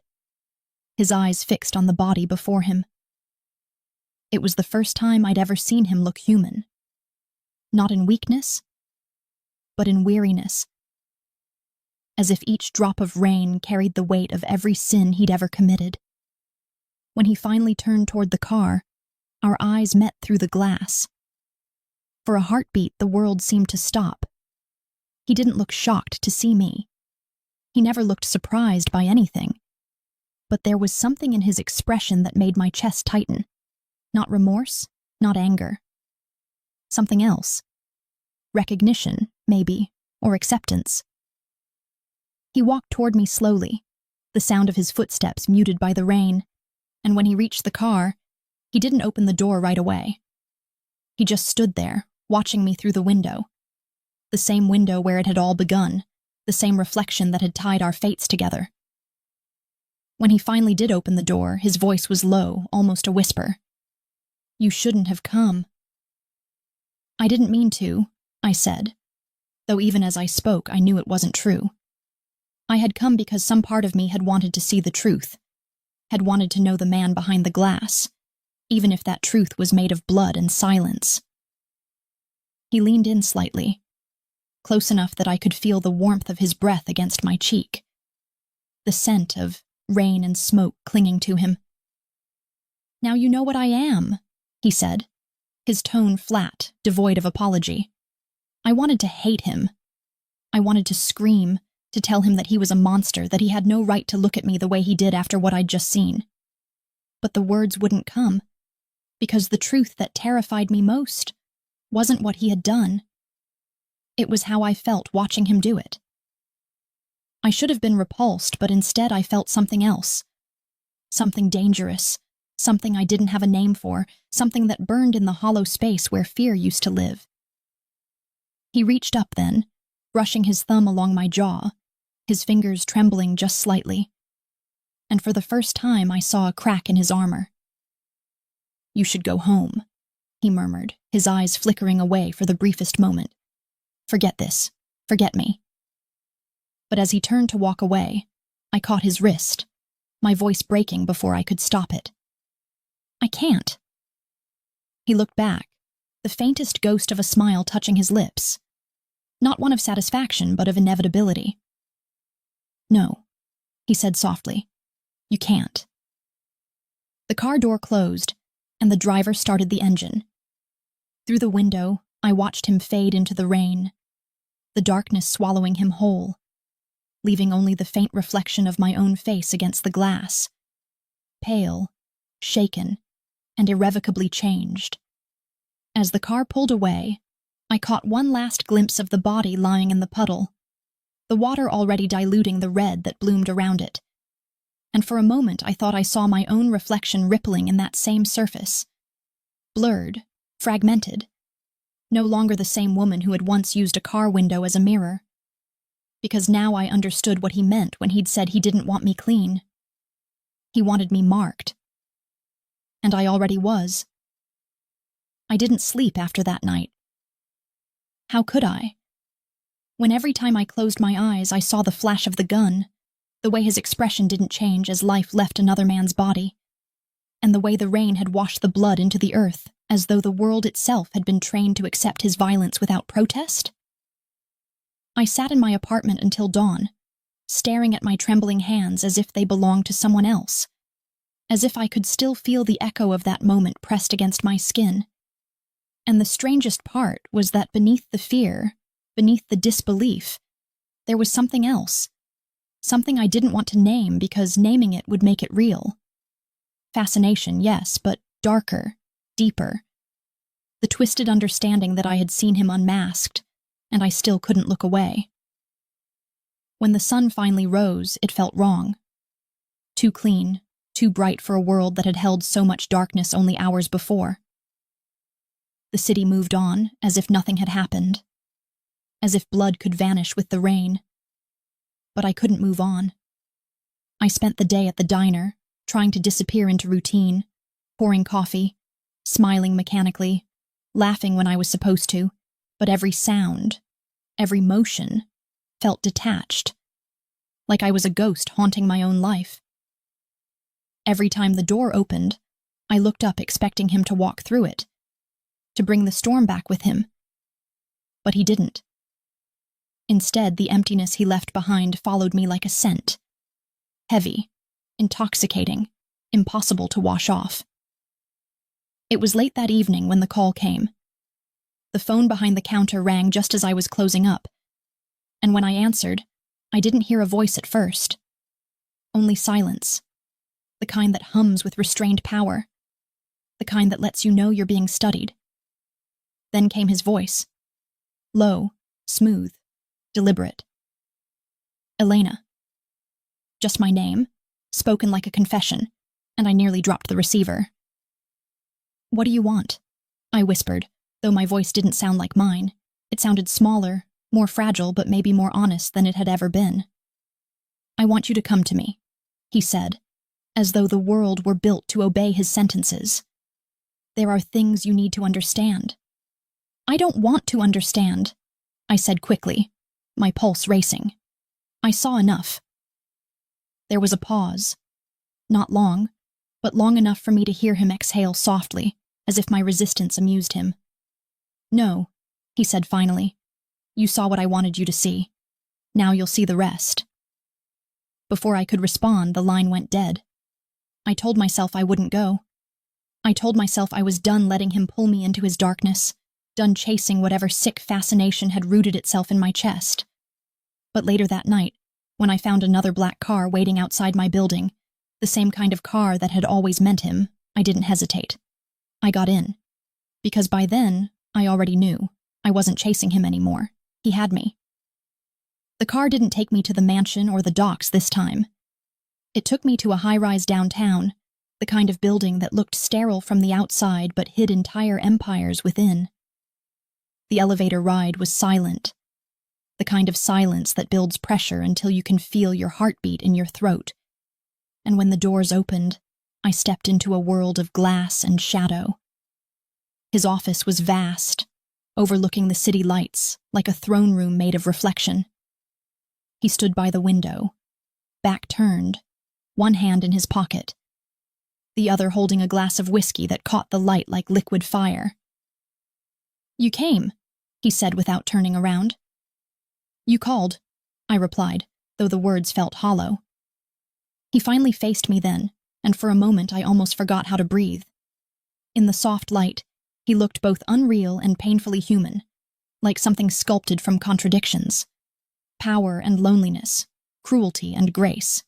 his eyes fixed on the body before him. It was the first time I'd ever seen him look human. Not in weakness, but in weariness, as if each drop of rain carried the weight of every sin he'd ever committed. When he finally turned toward the car, our eyes met through the glass. For a heartbeat, the world seemed to stop. He didn't look shocked to see me. He never looked surprised by anything. But there was something in his expression that made my chest tighten. Not remorse, not anger. Something else. Recognition, maybe, or acceptance. He walked toward me slowly, the sound of his footsteps muted by the rain, and when he reached the car, he didn't open the door right away. He just stood there, watching me through the window. the same window where it had all begun, the same reflection that had tied our fates together. When he finally did open the door, his voice was low, almost a whisper. "You shouldn't have come." "I didn't mean to," I said, though even as I spoke, I knew it wasn't true. I had come because some part of me had wanted to see the truth, had wanted to know the man behind the glass, even if that truth was made of blood and silence. He leaned in slightly, close enough that I could feel the warmth of his breath against my cheek, the scent of rain and smoke clinging to him. "Now you know what I am," he said, his tone flat, devoid of apology. I wanted to hate him. I wanted to scream, to tell him that he was a monster, that he had no right to look at me the way he did after what I'd just seen. But the words wouldn't come, because the truth that terrified me most wasn't what he had done. It was how I felt watching him do it. I should have been repulsed, but instead I felt something else. Something dangerous, something I didn't have a name for, something that burned in the hollow space where fear used to live. He reached up then, brushing his thumb along my jaw, his fingers trembling just slightly. And for the first time I saw a crack in his armor. "You should go home," he murmured, his eyes flickering away for the briefest moment. "Forget this. Forget me." But as he turned to walk away, I caught his wrist, my voice breaking before I could stop it. "I can't." He looked back, the faintest ghost of a smile touching his lips. Not one of satisfaction, but of inevitability. "No," he said softly. "You can't." The car door closed, and the driver started the engine. Through the window, I watched him fade into the rain, the darkness swallowing him whole, leaving only the faint reflection of my own face against the glass, pale, shaken, and irrevocably changed. As the car pulled away, I caught one last glimpse of the body lying in the puddle, the water already diluting the red that bloomed around it. And for a moment I thought I saw my own reflection rippling in that same surface. Blurred, fragmented. No longer the same woman who had once used a car window as a mirror. Because now I understood what he meant when he'd said he didn't want me clean. He wanted me marked. And I already was. I didn't sleep after that night. How could I? When every time I closed my eyes I saw the flash of the gun, the way his expression didn't change as life left another man's body, and the way the rain had washed the blood into the earth, as though the world itself had been trained to accept his violence without protest. I sat in my apartment until dawn, staring at my trembling hands as if they belonged to someone else, as if I could still feel the echo of that moment pressed against my skin. And the strangest part was that beneath the fear, beneath the disbelief, there was something else. Something I didn't want to name because naming it would make it real. Fascination, yes, but darker, deeper. The twisted understanding that I had seen him unmasked, and I still couldn't look away. When the sun finally rose, it felt wrong. Too clean, too bright for a world that had held so much darkness only hours before. The city moved on, as if nothing had happened. As if blood could vanish with the rain. But I couldn't move on. I spent the day at the diner, trying to disappear into routine, pouring coffee, smiling mechanically, laughing when I was supposed to, but every sound, every motion, felt detached, like I was a ghost haunting my own life. Every time the door opened, I looked up expecting him to walk through it, to bring the storm back with him. But he didn't. Instead, the emptiness he left behind followed me like a scent. Heavy, intoxicating, impossible to wash off. It was late that evening when the call came. The phone behind the counter rang just as I was closing up, and when I answered, I didn't hear a voice at first. Only silence. The kind that hums with restrained power. The kind that lets you know you're being studied. Then came his voice. Low, smooth, deliberate. Elena. Just my name, spoken like a confession, and I nearly dropped the receiver. "What do you want?" I whispered, though my voice didn't sound like mine. It sounded smaller, more fragile but maybe more honest than it had ever been. "I want you to come to me," he said, as though the world were built to obey his sentences. "There are things you need to understand." "I don't want to understand," I said quickly, my pulse racing. I saw enough. There was a pause. Not long, but long enough for me to hear him exhale softly, as if my resistance amused him. "No," he said finally. "You saw what I wanted you to see. Now you'll see the rest." Before I could respond, the line went dead. I told myself I wouldn't go. I told myself I was done letting him pull me into his darkness, done chasing whatever sick fascination had rooted itself in my chest. But later that night, when I found another black car waiting outside my building, the same kind of car that had always meant him, I didn't hesitate. I got in. Because by then, I already knew. I wasn't chasing him anymore. He had me. The car didn't take me to the mansion or the docks this time. It took me to a high-rise downtown, the kind of building that looked sterile from the outside but hid entire empires within. The elevator ride was silent, the kind of silence that builds pressure until you can feel your heartbeat in your throat. And when the doors opened, I stepped into a world of glass and shadow. His office was vast, overlooking the city lights, like a throne room made of reflection. He stood by the window, back turned, one hand in his pocket, the other holding a glass of whiskey that caught the light like liquid fire. "You came," he said without turning around. "You called," I replied, though the words felt hollow. He finally faced me then, and for a moment I almost forgot how to breathe. In the soft light, he looked both unreal and painfully human, like something sculpted from contradictions. Power and loneliness, cruelty and grace.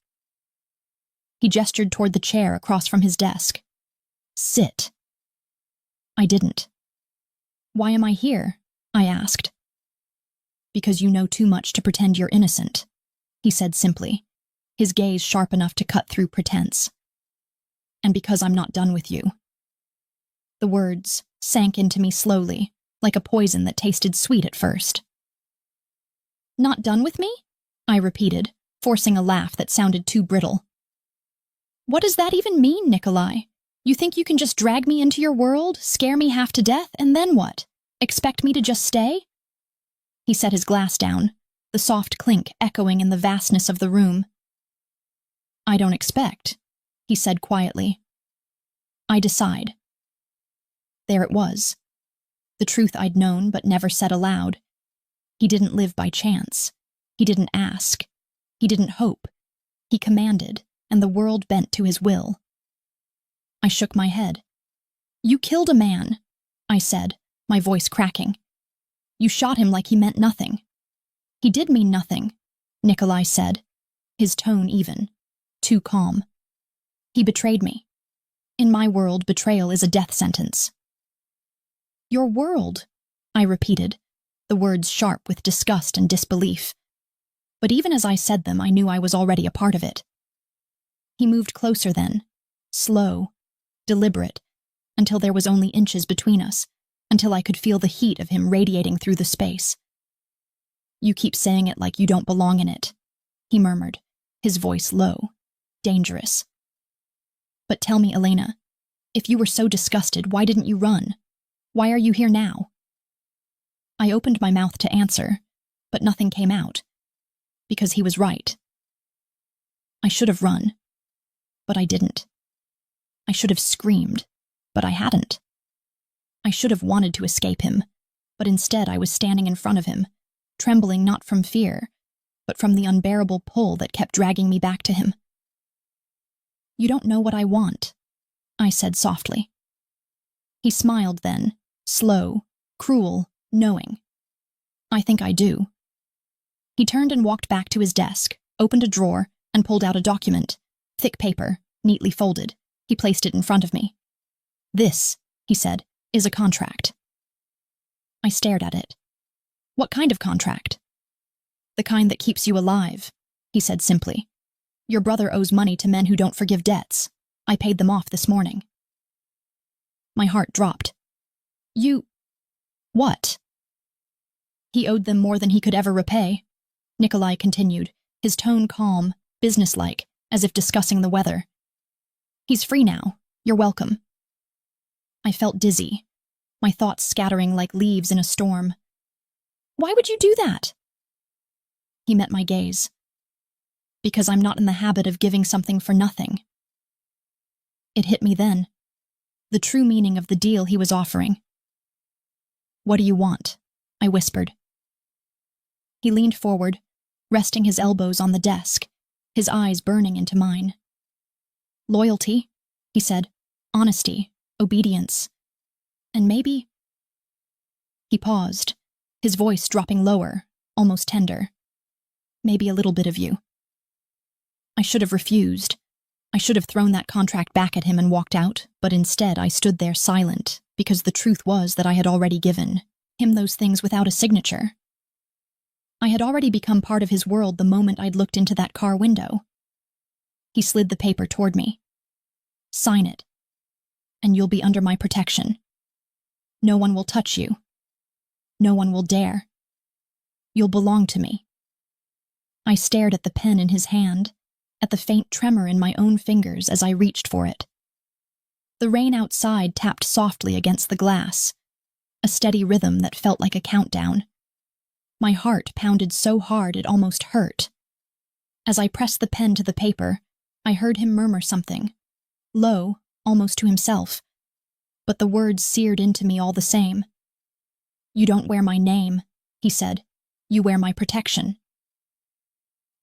He gestured toward the chair across from his desk. "Sit." I didn't. "Why am I here?" I asked. "Because you know too much to pretend you're innocent," he said simply, his gaze sharp enough to cut through pretense. "And because I'm not done with you." The words sank into me slowly, like a poison that tasted sweet at first. "Not done with me?" I repeated, forcing a laugh that sounded too brittle. "What does that even mean, Nikolai? You think you can just drag me into your world, scare me half to death, and then what? Expect me to just stay?" He set his glass down, the soft clink echoing in the vastness of the room. "I don't expect," he said quietly. "I decide." There it was. The truth I'd known but never said aloud. He didn't live by chance. He didn't ask. He didn't hope. He commanded, and the world bent to his will. I shook my head. "You killed a man," I said, my voice cracking. "You shot him like he meant nothing." "He did mean nothing," Nikolai said, his tone even, too calm. "He betrayed me. In my world, betrayal is a death sentence." "Your world," I repeated, the words sharp with disgust and disbelief. But even as I said them, I knew I was already a part of it. He moved closer then, slow, deliberate, until there was only inches between us, until I could feel the heat of him radiating through the space. "You keep saying it like you don't belong in it," he murmured, his voice low, dangerous. "But tell me, Elena, if you were so disgusted, why didn't you run? Why are you here now?" I opened my mouth to answer, but nothing came out. Because he was right. I should have run, but I didn't. I should have screamed, but I hadn't. I should have wanted to escape him, but instead I was standing in front of him, trembling not from fear, but from the unbearable pull that kept dragging me back to him. "You don't know what I want," I said softly. He smiled then, slow, cruel, knowing. "I think I do." He turned and walked back to his desk, opened a drawer, and pulled out a document, thick paper, neatly folded. He placed it in front of me. "This," he said, "is a contract." I stared at it. "What kind of contract?" "The kind that keeps you alive," he said simply. "Your brother owes money to men who don't forgive debts. I paid them off this morning." My heart dropped. "You... what?" He owed them more than he could ever repay, Nikolai continued, his tone calm, businesslike, as if discussing the weather. He's free now. You're welcome. I felt dizzy, my thoughts scattering like leaves in a storm. Why would you do that? He met my gaze. Because I'm not in the habit of giving something for nothing. It hit me then, the true meaning of the deal he was offering. What do you want? I whispered. He leaned forward, resting his elbows on the desk, his eyes burning into mine. Loyalty, he said, honesty, obedience, and maybe... He paused, his voice dropping lower, almost tender. Maybe a little bit of you. I should have refused. I should have thrown that contract back at him and walked out, but instead I stood there silent, because the truth was that I had already given him those things without a signature. I had already become part of his world the moment I'd looked into that car window. He slid the paper toward me. Sign it, and you'll be under my protection. No one will touch you. No one will dare. You'll belong to me. I stared at the pen in his hand, at the faint tremor in my own fingers as I reached for it. The rain outside tapped softly against the glass, a steady rhythm that felt like a countdown. My heart pounded so hard it almost hurt. As I pressed the pen to the paper, I heard him murmur something, low, almost to himself, but the words seared into me all the same. You don't wear my name, he said. You wear my protection.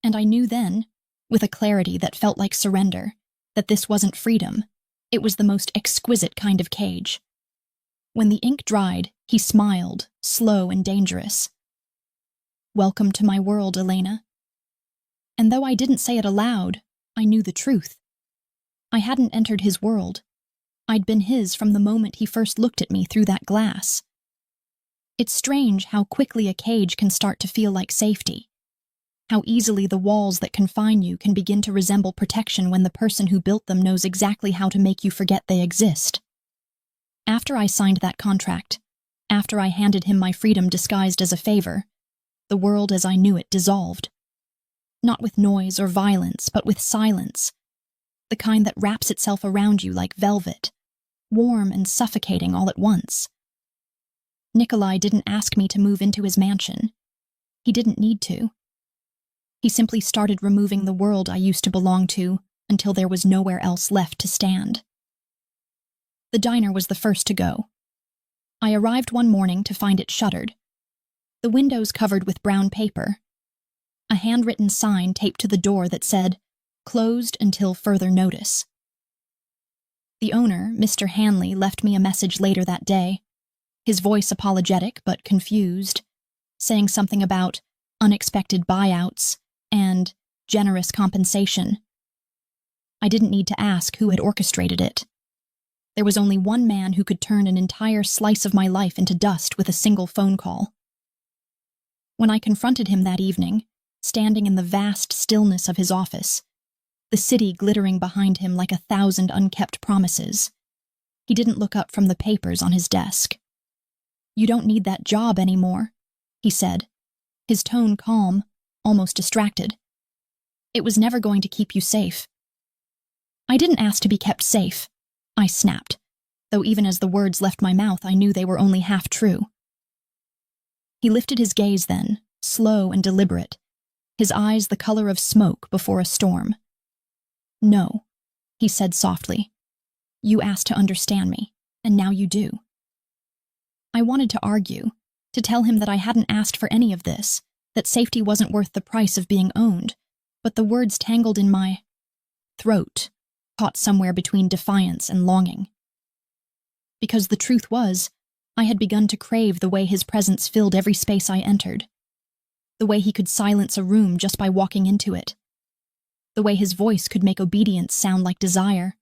And I knew then, with a clarity that felt like surrender, that this wasn't freedom. It was the most exquisite kind of cage. When the ink dried, he smiled, slow and dangerous. Welcome to my world, Elena. And though I didn't say it aloud, I knew the truth. I hadn't entered his world. I'd been his from the moment he first looked at me through that glass. It's strange how quickly a cage can start to feel like safety. How easily the walls that confine you can begin to resemble protection when the person who built them knows exactly how to make you forget they exist. After I signed that contract, after I handed him my freedom disguised as a favor, the world as I knew it dissolved. Not with noise or violence, but with silence. The kind that wraps itself around you like velvet, warm and suffocating all at once. Nikolai didn't ask me to move into his mansion. He didn't need to. He simply started removing the world I used to belong to until there was nowhere else left to stand. The diner was the first to go. I arrived one morning to find it shuttered. The windows covered with brown paper. A handwritten sign taped to the door that said, "Closed until further notice." The owner, Mr. Hanley, left me a message later that day, his voice apologetic but confused, saying something about unexpected buyouts and generous compensation. I didn't need to ask who had orchestrated it. There was only one man who could turn an entire slice of my life into dust with a single phone call. When I confronted him that evening, standing in the vast stillness of his office, the city glittering behind him like 1,000 unkept promises, he didn't look up from the papers on his desk. You don't need that job anymore, he said, his tone calm, almost distracted. It was never going to keep you safe. I didn't ask to be kept safe, I snapped, though even as the words left my mouth I knew they were only half true. He lifted his gaze then, slow and deliberate, his eyes the color of smoke before a storm. No, he said softly. You asked to understand me, and now you do. I wanted to argue, to tell him that I hadn't asked for any of this, that safety wasn't worth the price of being owned, but the words tangled in my throat, caught somewhere between defiance and longing. Because the truth was, I had begun to crave the way his presence filled every space I entered, the way he could silence a room just by walking into it, the way his voice could make obedience sound like desire.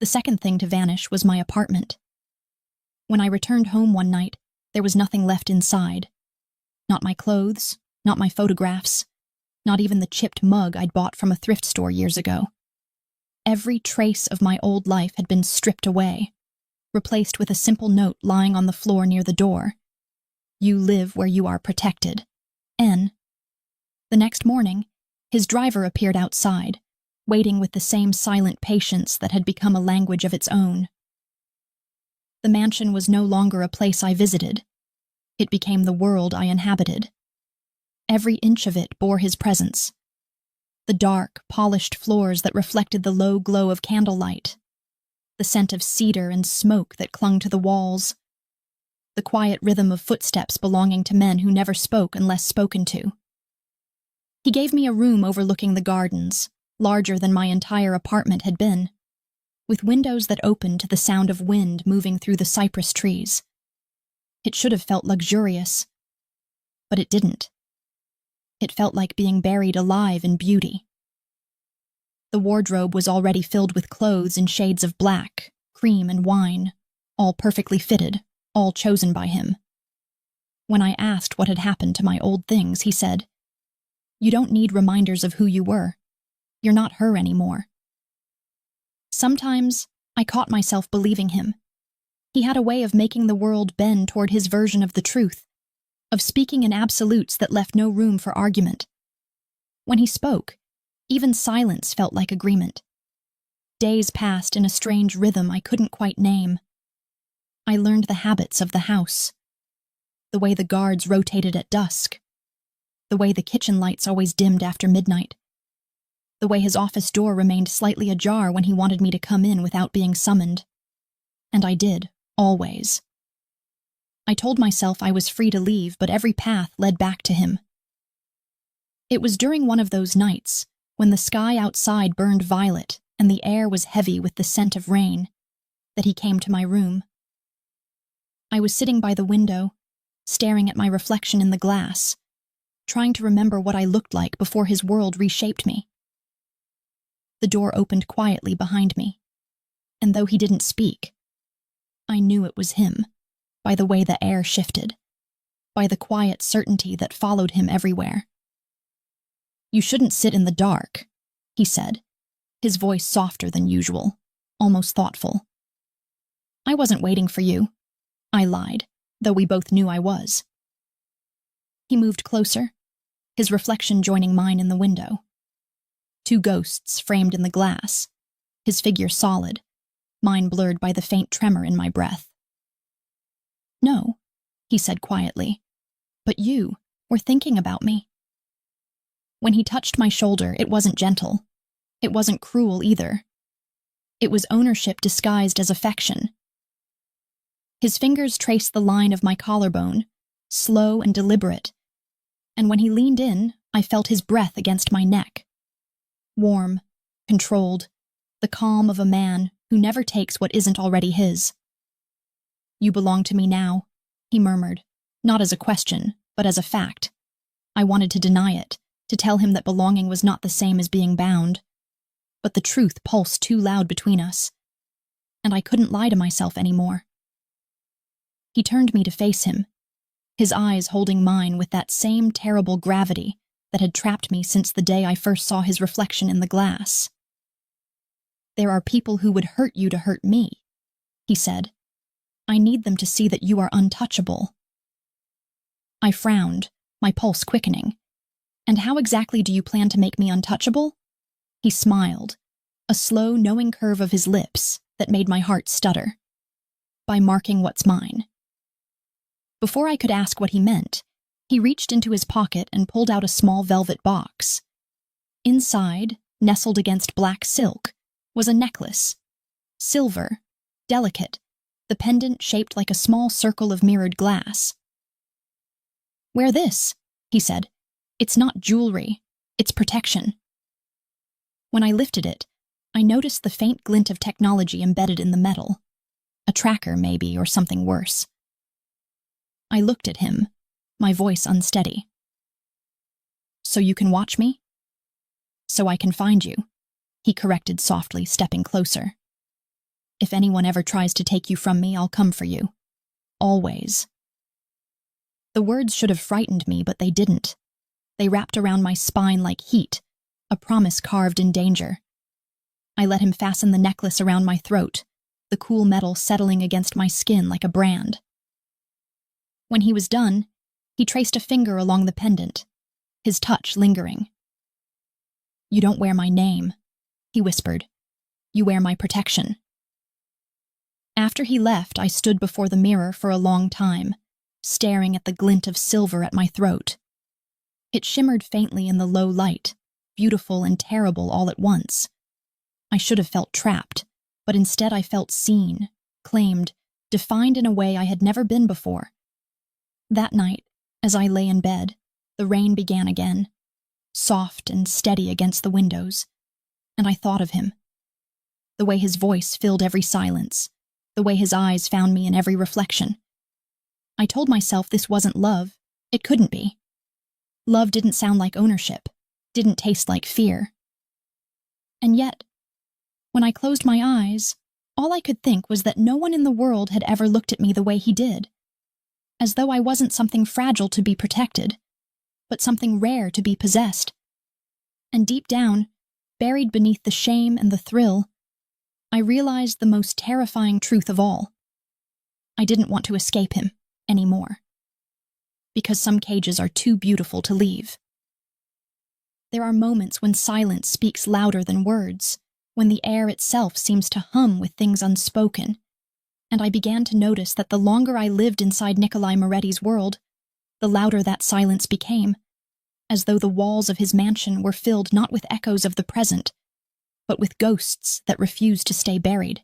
The second thing to vanish was my apartment. When I returned home one night, there was nothing left inside. Not my clothes, not my photographs, not even the chipped mug I'd bought from a thrift store years ago. Every trace of my old life had been stripped away, replaced with a simple note lying on the floor near the door. You live where you are protected. N. The next morning, his driver appeared outside, waiting with the same silent patience that had become a language of its own. The mansion was no longer a place I visited. It became the world I inhabited. Every inch of it bore his presence. The dark, polished floors that reflected the low glow of candlelight, the scent of cedar and smoke that clung to the walls, the quiet rhythm of footsteps belonging to men who never spoke unless spoken to. He gave me a room overlooking the gardens, larger than my entire apartment had been, with windows that opened to the sound of wind moving through the cypress trees. It should have felt luxurious, but it didn't. It felt like being buried alive in beauty. The wardrobe was already filled with clothes in shades of black, cream, and wine, all perfectly fitted, all chosen by him. When I asked what had happened to my old things, he said, "You don't need reminders of who you were. You're not her anymore." Sometimes I caught myself believing him. He had a way of making the world bend toward his version of the truth, of speaking in absolutes that left no room for argument. When he spoke, even silence felt like agreement. Days passed in a strange rhythm I couldn't quite name. I learned the habits of the house, the way the guards rotated at dusk, the way the kitchen lights always dimmed after midnight, the way his office door remained slightly ajar when he wanted me to come in without being summoned. And I did, always. I told myself I was free to leave, but every path led back to him. It was during one of those nights, when the sky outside burned violet and the air was heavy with the scent of rain, that he came to my room. I was sitting by the window, staring at my reflection in the glass, trying to remember what I looked like before his world reshaped me. The door opened quietly behind me, and though he didn't speak, I knew it was him, by the way the air shifted, by the quiet certainty that followed him everywhere. "You shouldn't sit in the dark," he said, his voice softer than usual, almost thoughtful. "I wasn't waiting for you," I lied, though we both knew I was. He moved closer, his reflection joining mine in the window. Two ghosts framed in the glass, his figure solid, mine blurred by the faint tremor in my breath. "No," he said quietly, "but you were thinking about me." When he touched my shoulder, it wasn't gentle. It wasn't cruel either. It was ownership disguised as affection. His fingers traced the line of my collarbone, slow and deliberate, and when he leaned in, I felt his breath against my neck. Warm, controlled, the calm of a man who never takes what isn't already his. "You belong to me now," he murmured, not as a question, but as a fact. I wanted to deny it, to tell him that belonging was not the same as being bound. But the truth pulsed too loud between us, and I couldn't lie to myself anymore. He turned me to face him, his eyes holding mine with that same terrible gravity that had trapped me since the day I first saw his reflection in the glass. "There are people who would hurt you to hurt me," he said. "I need them to see that you are untouchable." I frowned, my pulse quickening. "And how exactly do you plan to make me untouchable?" He smiled, a slow, knowing curve of his lips that made my heart stutter. "By marking what's mine." Before I could ask what he meant, he reached into his pocket and pulled out a small velvet box. Inside, nestled against black silk, was a necklace. Silver, delicate, the pendant shaped like a small circle of mirrored glass. "Wear this," he said. "It's not jewelry, it's protection." When I lifted it, I noticed the faint glint of technology embedded in the metal. A tracker, maybe, or something worse. I looked at him, my voice unsteady. "So you can watch me?" "So I can find you," he corrected softly, stepping closer. "If anyone ever tries to take you from me, I'll come for you. Always." The words should have frightened me, but they didn't. They wrapped around my spine like heat, a promise carved in danger. I let him fasten the necklace around my throat, the cool metal settling against my skin like a brand. When he was done, he traced a finger along the pendant, his touch lingering. "You don't wear my name," he whispered. "You wear my protection." After he left, I stood before the mirror for a long time, staring at the glint of silver at my throat. It shimmered faintly in the low light, beautiful and terrible all at once. I should have felt trapped, but instead I felt seen, claimed, defined in a way I had never been before. That night, as I lay in bed, the rain began again, soft and steady against the windows, and I thought of him. The way his voice filled every silence, the way his eyes found me in every reflection. I told myself this wasn't love. It couldn't be. Love didn't sound like ownership, didn't taste like fear. And yet, when I closed my eyes, all I could think was that no one in the world had ever looked at me the way he did, as though I wasn't something fragile to be protected, but something rare to be possessed. And deep down, buried beneath the shame and the thrill, I realized the most terrifying truth of all. I didn't want to escape him anymore, because some cages are too beautiful to leave. There are moments when silence speaks louder than words, when the air itself seems to hum with things unspoken, and I began to notice that the longer I lived inside Nikolai Moretti's world, the louder that silence became, as though the walls of his mansion were filled not with echoes of the present, but with ghosts that refused to stay buried.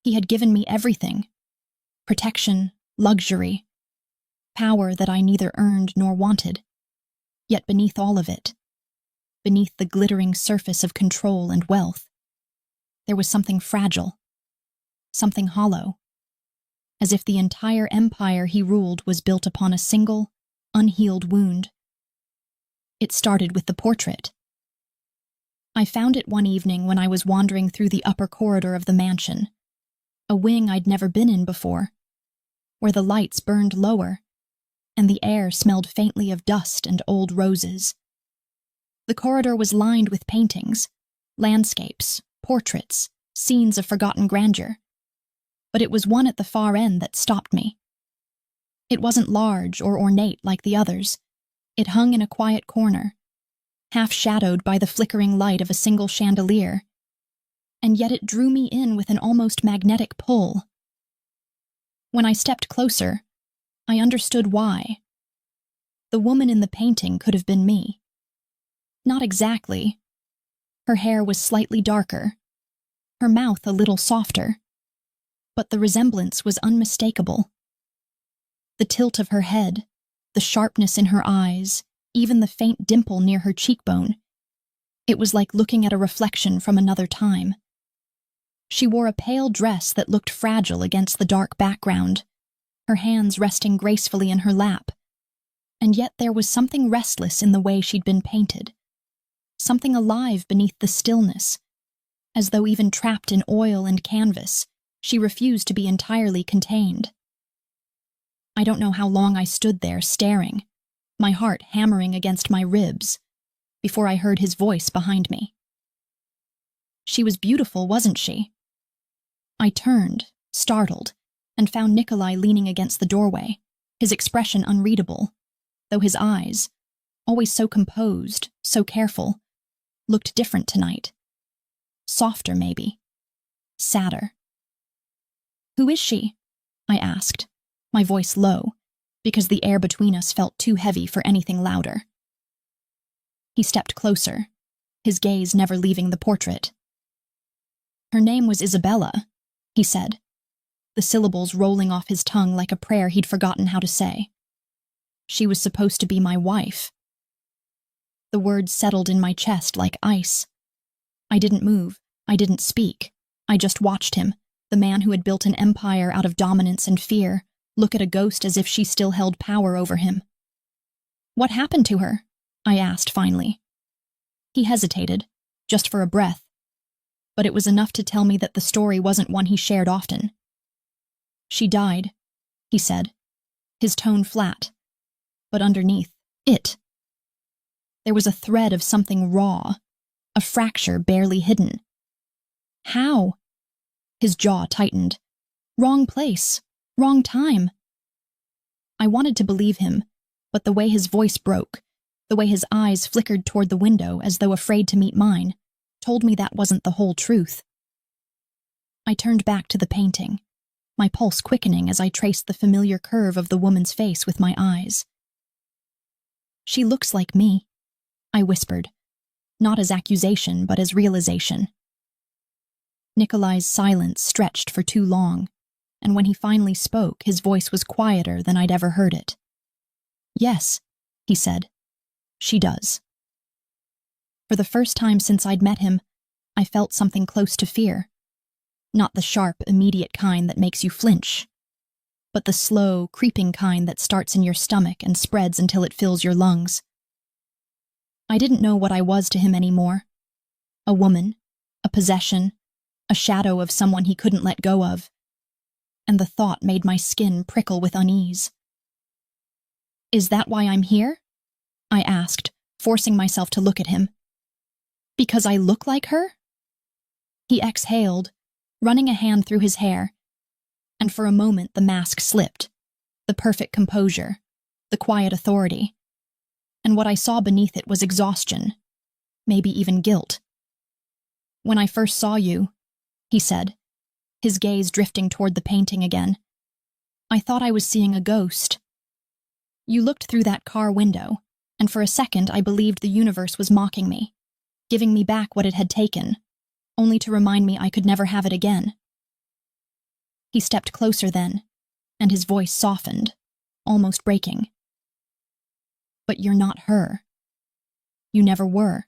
He had given me everything: protection, luxury, power that I neither earned nor wanted. Yet beneath all of it, beneath the glittering surface of control and wealth, there was something fragile, something hollow, as if the entire empire he ruled was built upon a single, unhealed wound. It started with the portrait. I found it one evening when I was wandering through the upper corridor of the mansion, a wing I'd never been in before, where the lights burned lower, and the air smelled faintly of dust and old roses. The corridor was lined with paintings, landscapes, portraits, scenes of forgotten grandeur, but it was one at the far end that stopped me. It wasn't large or ornate like the others. It hung in a quiet corner, half shadowed by the flickering light of a single chandelier, and yet it drew me in with an almost magnetic pull. When I stepped closer, I understood why. The woman in the painting could have been me. Not exactly. Her hair was slightly darker, her mouth a little softer, but the resemblance was unmistakable. The tilt of her head, the sharpness in her eyes, even the faint dimple near her cheekbone. It was like looking at a reflection from another time. She wore a pale dress that looked fragile against the dark background, her hands resting gracefully in her lap. And yet there was something restless in the way she'd been painted, something alive beneath the stillness, as though even trapped in oil and canvas, she refused to be entirely contained. I don't know how long I stood there staring, my heart hammering against my ribs, before I heard his voice behind me. She was beautiful, wasn't she? I turned, startled, and found Nikolai leaning against the doorway, his expression unreadable, though his eyes, always so composed, so careful, looked different tonight. Softer, maybe. Sadder. "Who is she?" I asked, my voice low, because the air between us felt too heavy for anything louder. He stepped closer, his gaze never leaving the portrait. "Her name was Isabella," he said, the syllables rolling off his tongue like a prayer he'd forgotten how to say. "She was supposed to be my wife." The words settled in my chest like ice. I didn't move, I didn't speak. I just watched him, the man who had built an empire out of dominance and fear, look at a ghost as if she still held power over him. "What happened to her?" I asked finally. He hesitated, just for a breath, but it was enough to tell me that the story wasn't one he shared often. "She died," he said, his tone flat, but underneath it, there was a thread of something raw, a fracture barely hidden. "How?" His jaw tightened. "Wrong place, wrong time." I wanted to believe him, but the way his voice broke, the way his eyes flickered toward the window as though afraid to meet mine, told me that wasn't the whole truth. I turned back to the painting, my pulse quickening as I traced the familiar curve of the woman's face with my eyes. "She looks like me," I whispered, not as accusation but as realization. Nikolai's silence stretched for too long, and when he finally spoke, his voice was quieter than I'd ever heard it. "Yes," he said, "she does." For the first time since I'd met him, I felt something close to fear. Not the sharp, immediate kind that makes you flinch, but the slow, creeping kind that starts in your stomach and spreads until it fills your lungs. I didn't know what I was to him anymore. A woman, a possession, a shadow of someone he couldn't let go of, and the thought made my skin prickle with unease. "Is that why I'm here?" I asked, forcing myself to look at him. "Because I look like her?" He exhaled, running a hand through his hair, and for a moment the mask slipped, the perfect composure, the quiet authority, and what I saw beneath it was exhaustion, maybe even guilt. "When I first saw you," he said, his gaze drifting toward the painting again, "I thought I was seeing a ghost. You looked through that car window, and for a second I believed the universe was mocking me, giving me back what it had taken, only to remind me I could never have it again." He stepped closer then, and his voice softened, almost breaking. "But you're not her. You never were.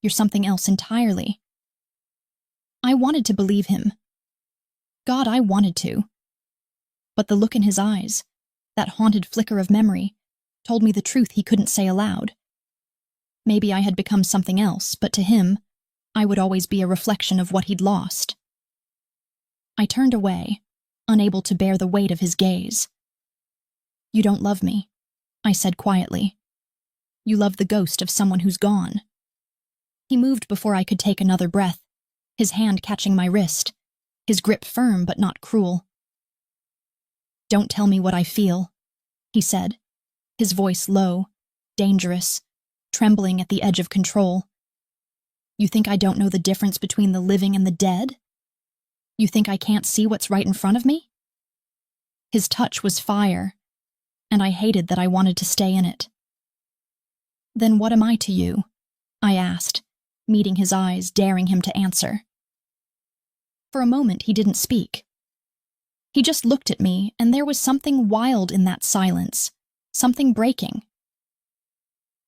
You're something else entirely." I wanted to believe him. God, I wanted to. But the look in his eyes, that haunted flicker of memory, told me the truth he couldn't say aloud. Maybe I had become something else, but to him, I would always be a reflection of what he'd lost. I turned away, unable to bear the weight of his gaze. "You don't love me," I said quietly. "You love the ghost of someone who's gone." He moved before I could take another breath, his hand catching my wrist, his grip firm but not cruel. "Don't tell me what I feel," he said, his voice low, dangerous, trembling at the edge of control. "You think I don't know the difference between the living and the dead? You think I can't see what's right in front of me?" His touch was fire, and I hated that I wanted to stay in it. "Then what am I to you?" I asked, meeting his eyes, daring him to answer. For a moment he didn't speak. He just looked at me, and there was something wild in that silence, something breaking.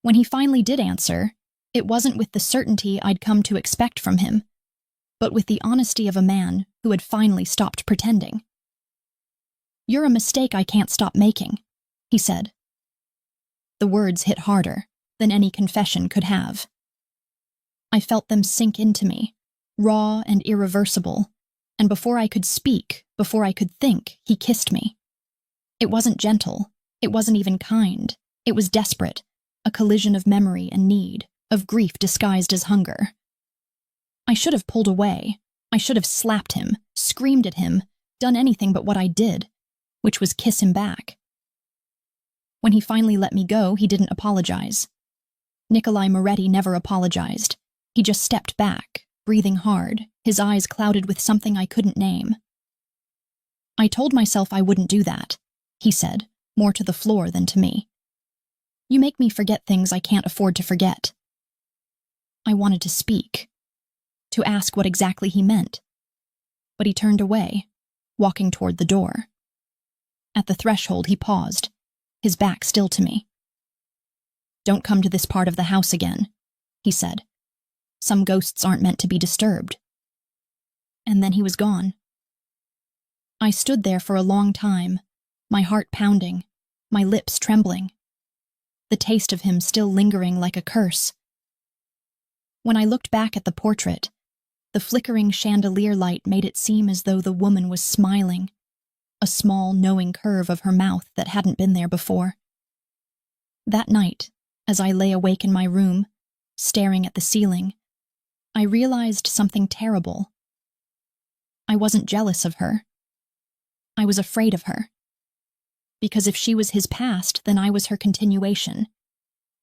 When he finally did answer, it wasn't with the certainty I'd come to expect from him, but with the honesty of a man who had finally stopped pretending. "You're a mistake I can't stop making," he said. The words hit harder than any confession could have. I felt them sink into me, raw and irreversible, and before I could speak, before I could think, he kissed me. It wasn't gentle, it wasn't even kind, it was desperate, a collision of memory and need, of grief disguised as hunger. I should have pulled away, I should have slapped him, screamed at him, done anything but what I did, which was kiss him back. When he finally let me go, he didn't apologize. Nikolai Moretti never apologized. He just stepped back, breathing hard, his eyes clouded with something I couldn't name. "I told myself I wouldn't do that," he said, more to the floor than to me. "You make me forget things I can't afford to forget." I wanted to speak, to ask what exactly he meant, but he turned away, walking toward the door. At the threshold he paused, his back still to me. "Don't come to this part of the house again," he said. "Some ghosts aren't meant to be disturbed." And then he was gone. I stood there for a long time, my heart pounding, my lips trembling, the taste of him still lingering like a curse. When I looked back at the portrait, the flickering chandelier light made it seem as though the woman was smiling, a small, knowing curve of her mouth that hadn't been there before. That night, as I lay awake in my room, staring at the ceiling, I realized something terrible. I wasn't jealous of her. I was afraid of her. Because if she was his past, then I was her continuation.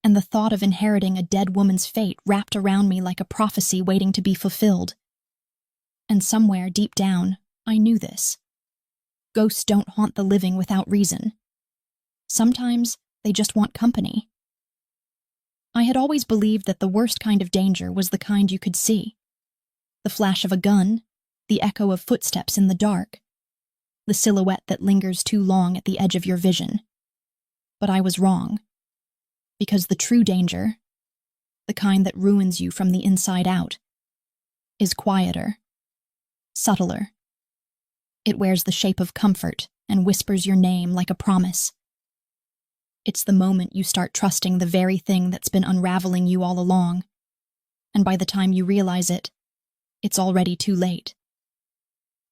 And the thought of inheriting a dead woman's fate wrapped around me like a prophecy waiting to be fulfilled. And somewhere, deep down, I knew this. Ghosts don't haunt the living without reason. Sometimes they just want company. I had always believed that the worst kind of danger was the kind you could see. The flash of a gun, the echo of footsteps in the dark, the silhouette that lingers too long at the edge of your vision. But I was wrong. Because the true danger, the kind that ruins you from the inside out, is quieter, subtler. It wears the shape of comfort and whispers your name like a promise. It's the moment you start trusting the very thing that's been unraveling you all along, and by the time you realize it, it's already too late.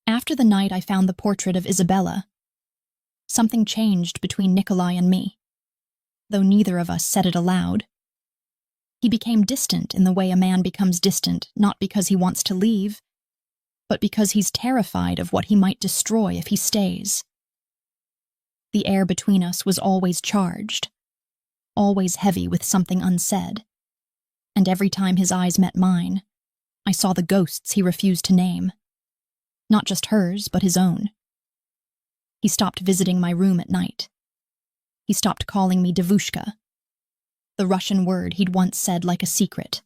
After the night I found the portrait of Isabella, something changed between Nikolai and me, though neither of us said it aloud. He became distant in the way a man becomes distant not because he wants to leave, but because he's terrified of what he might destroy if he stays. The air between us was always charged, always heavy with something unsaid, and every time his eyes met mine, I saw the ghosts he refused to name. Not just hers, but his own. He stopped visiting my room at night. He stopped calling me Devushka, the Russian word he'd once said like a secret.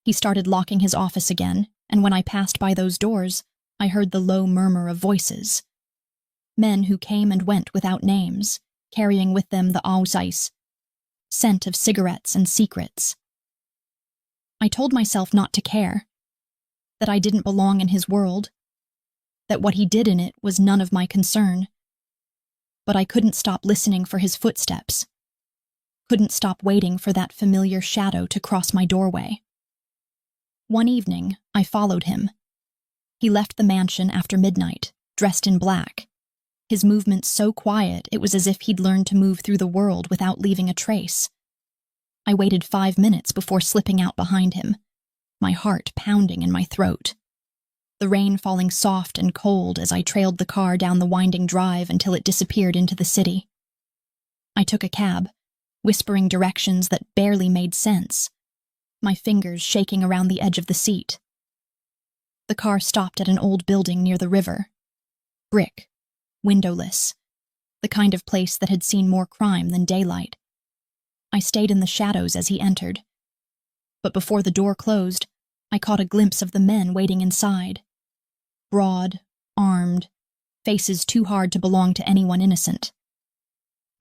He started locking his office again, and when I passed by those doors, I heard the low murmur of voices. Men who came and went without names, carrying with them the Aussais, scent of cigarettes and secrets. I told myself not to care, that I didn't belong in his world, that what he did in it was none of my concern. But I couldn't stop listening for his footsteps, couldn't stop waiting for that familiar shadow to cross my doorway. One evening, I followed him. He left the mansion after midnight, dressed in black. His movements so quiet it was as if he'd learned to move through the world without leaving a trace. I waited 5 minutes before slipping out behind him, my heart pounding in my throat. The rain falling soft and cold as I trailed the car down the winding drive until it disappeared into the city. I took a cab, whispering directions that barely made sense, my fingers shaking around the edge of the seat. The car stopped at an old building near the river. Brick, windowless, the kind of place that had seen more crime than daylight. I stayed in the shadows as he entered, but before the door closed, I caught a glimpse of the men waiting inside. Broad, armed, faces too hard to belong to anyone innocent.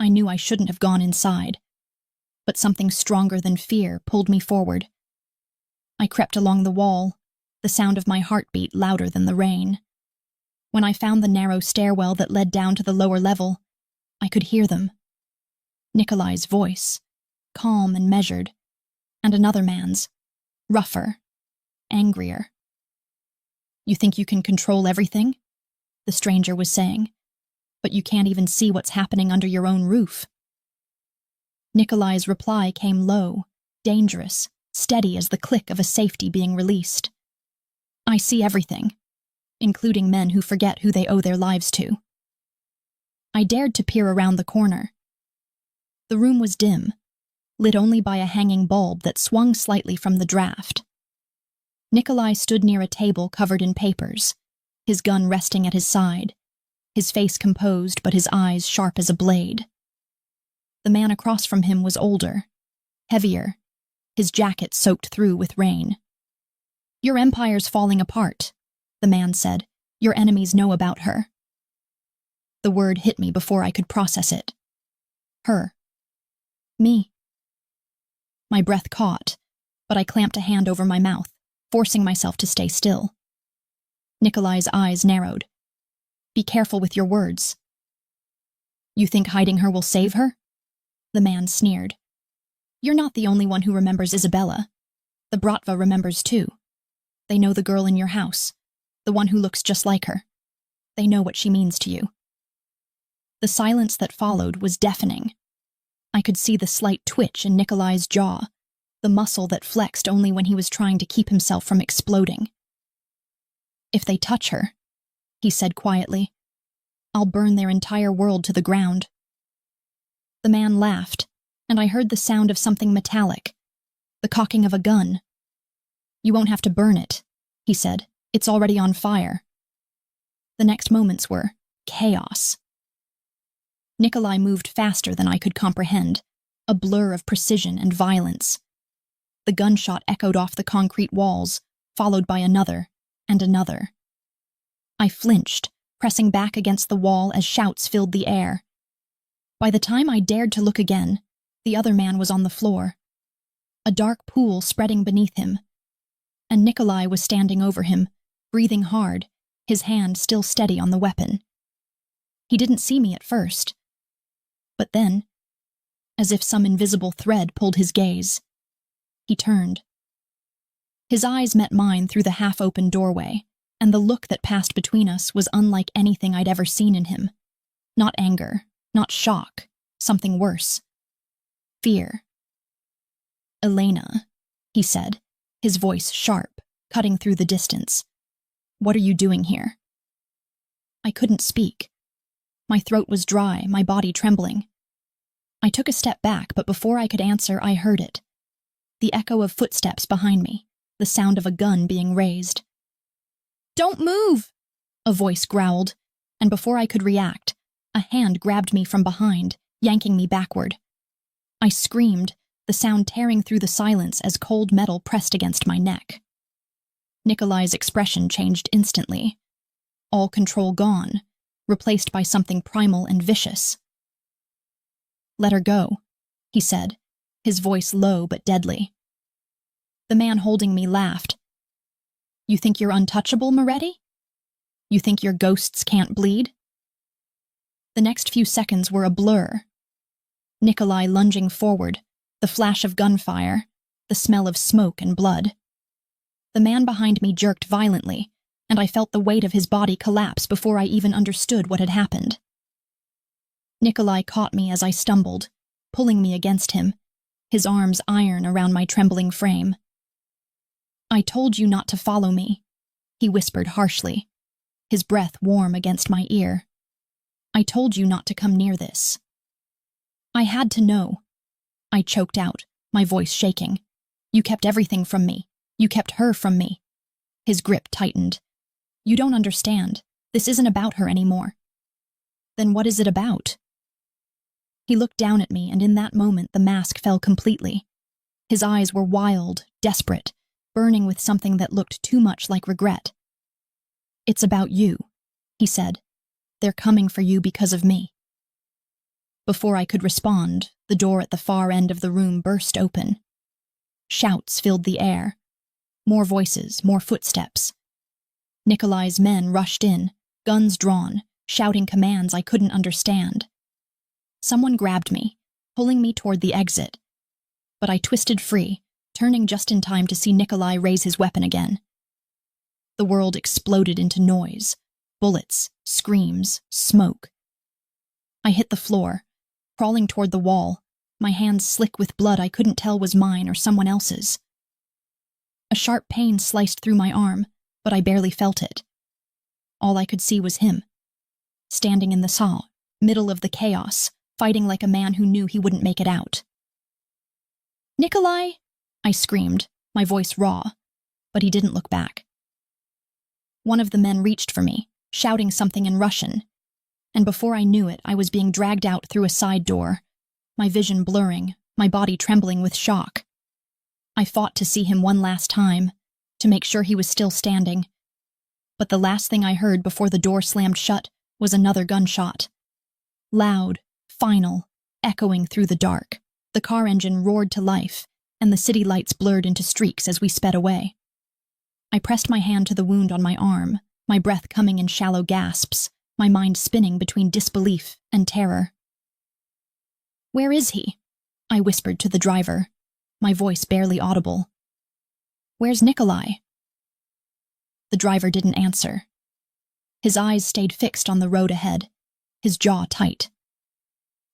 I knew I shouldn't have gone inside, but something stronger than fear pulled me forward. I crept along the wall, the sound of my heartbeat louder than the rain. When I found the narrow stairwell that led down to the lower level, I could hear them. Nikolai's voice, calm and measured, and another man's, rougher, angrier. "You think you can control everything?" the stranger was saying, "but you can't even see what's happening under your own roof." Nikolai's reply came low, dangerous, steady as the click of a safety being released. "I see everything, including men who forget who they owe their lives to." I dared to peer around the corner. The room was dim, lit only by a hanging bulb that swung slightly from the draft. Nikolai stood near a table covered in papers, his gun resting at his side, his face composed but his eyes sharp as a blade. The man across from him was older, heavier, his jacket soaked through with rain. "Your empire's falling apart," the man said. "Your enemies know about her." The word hit me before I could process it. Her. Me. My breath caught, but I clamped a hand over my mouth, forcing myself to stay still. Nikolai's eyes narrowed. "Be careful with your words." "You think hiding her will save her?" The man sneered. "You're not the only one who remembers Isabella. The Bratva remembers too. They know the girl in your house, the one who looks just like her. They know what she means to you." The silence that followed was deafening. I could see the slight twitch in Nikolai's jaw, the muscle that flexed only when he was trying to keep himself from exploding. "If they touch her," he said quietly, I'll burn their entire world to the ground." The man laughed, and I heard the sound of something metallic, the cocking of a gun. "You won't have to burn it," he said. "It's already on fire." The next moments were chaos. Nikolai moved faster than I could comprehend, a blur of precision and violence. The gunshot echoed off the concrete walls, followed by another and another. I flinched, pressing back against the wall as shouts filled the air. By the time I dared to look again, the other man was on the floor, a dark pool spreading beneath him, and Nikolai was standing over him, breathing hard, his hand still steady on the weapon. He didn't see me at first, but then, as if some invisible thread pulled his gaze, he turned. His eyes met mine through the half-open doorway, and the look that passed between us was unlike anything I'd ever seen in him. Not anger, not shock, something worse. Fear. "Elena," he said, his voice sharp, cutting through the distance. "What are you doing here?" I couldn't speak. My throat was dry, my body trembling. I took a step back, but before I could answer, I heard it. The echo of footsteps behind me, the sound of a gun being raised. "Don't move!" a voice growled, and before I could react, a hand grabbed me from behind, yanking me backward. I screamed, the sound tearing through the silence as cold metal pressed against my neck. Nikolai's expression changed instantly. All control gone, replaced by something primal and vicious. "Let her go," he said, his voice low but deadly. The man holding me laughed. "You think you're untouchable, Moretti? You think your ghosts can't bleed?" The next few seconds were a blur. Nikolai lunging forward, the flash of gunfire, the smell of smoke and blood. The man behind me jerked violently, and I felt the weight of his body collapse before I even understood what had happened. Nikolai caught me as I stumbled, pulling me against him, his arms iron around my trembling frame. "I told you not to follow me," he whispered harshly, his breath warm against my ear. "I told you not to come near this." "I had to know," I choked out, my voice shaking. "You kept everything from me. You kept her from me." His grip tightened. "You don't understand. This isn't about her anymore." "Then what is it about?" He looked down at me, and in that moment the mask fell completely. His eyes were wild, desperate, burning with something that looked too much like regret. "It's about you," he said. "They're coming for you because of me." Before I could respond, the door at the far end of the room burst open. Shouts filled the air. More voices, more footsteps. Nikolai's men rushed in, guns drawn, shouting commands I couldn't understand. Someone grabbed me, pulling me toward the exit, but I twisted free, turning just in time to see Nikolai raise his weapon again. The world exploded into noise, bullets, screams, smoke. I hit the floor, crawling toward the wall, my hands slick with blood I couldn't tell was mine or someone else's. A sharp pain sliced through my arm, but I barely felt it. All I could see was him, standing in the saw, middle of the chaos, fighting like a man who knew he wouldn't make it out. "Nikolai!" I screamed, my voice raw, but he didn't look back. One of the men reached for me, shouting something in Russian, and before I knew it, I was being dragged out through a side door, my vision blurring, my body trembling with shock. I fought to see him one last time, to make sure he was still standing, but the last thing I heard before the door slammed shut was another gunshot. Loud, final, echoing through the dark. The car engine roared to life, and the city lights blurred into streaks as we sped away. I pressed my hand to the wound on my arm, my breath coming in shallow gasps, my mind spinning between disbelief and terror. "Where is he?" I whispered to the driver, my voice barely audible. "Where's Nikolai?" The driver didn't answer. His eyes stayed fixed on the road ahead, his jaw tight.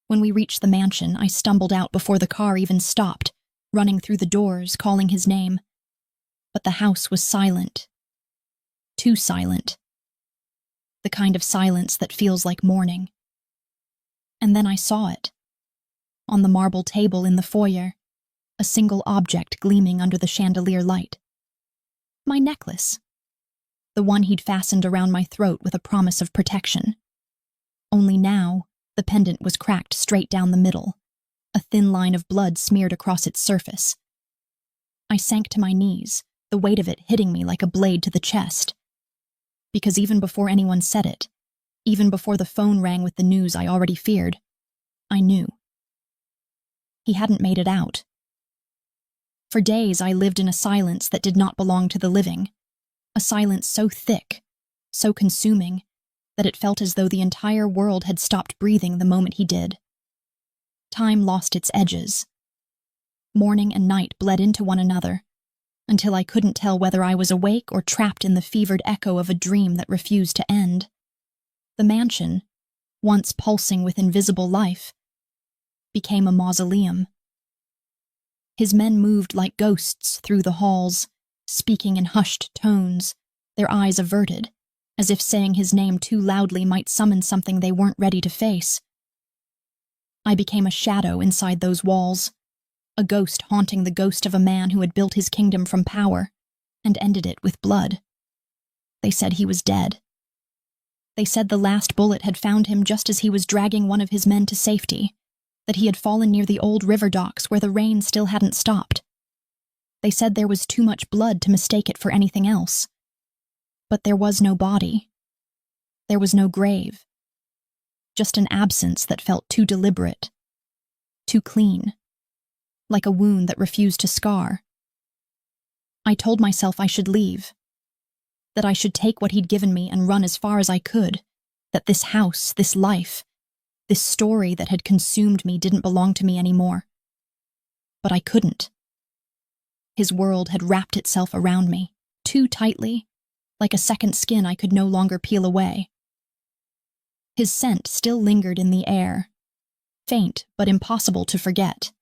When we reached the mansion, I stumbled out before the car even stopped, running through the doors, calling his name. But the house was silent. Too silent. The the kind of silence that feels like mourning. And then I saw it. On the marble table in the foyer, a single object gleaming under the chandelier light. My necklace. The one he'd fastened around my throat with a promise of protection. Only now, the pendant was cracked straight down the middle, a thin line of blood smeared across its surface. I sank to my knees, the weight of it hitting me like a blade to the chest. Because even before anyone said it, even before the phone rang with the news I already feared, I knew. He hadn't made it out. For days I lived in a silence that did not belong to the living, a silence so thick, so consuming, that it felt as though the entire world had stopped breathing the moment he did. Time lost its edges. Morning and night bled into one another, until I couldn't tell whether I was awake or trapped in the fevered echo of a dream that refused to end. The mansion, once pulsing with invisible life, became a mausoleum. His men moved like ghosts through the halls, speaking in hushed tones, their eyes averted, as if saying his name too loudly might summon something they weren't ready to face. I became a shadow inside those walls, a ghost haunting the ghost of a man who had built his kingdom from power and ended it with blood. They said he was dead. They said the last bullet had found him just as he was dragging one of his men to safety, that he had fallen near the old river docks where the rain still hadn't stopped. They said there was too much blood to mistake it for anything else. But there was no body. There was no grave. Just an absence that felt too deliberate, too clean, like a wound that refused to scar. I told myself I should leave, that I should take what he'd given me and run as far as I could, that this house, this life, this story that had consumed me didn't belong to me anymore. But I couldn't. His world had wrapped itself around me, too tightly, like a second skin I could no longer peel away. His scent still lingered in the air, faint but impossible to forget.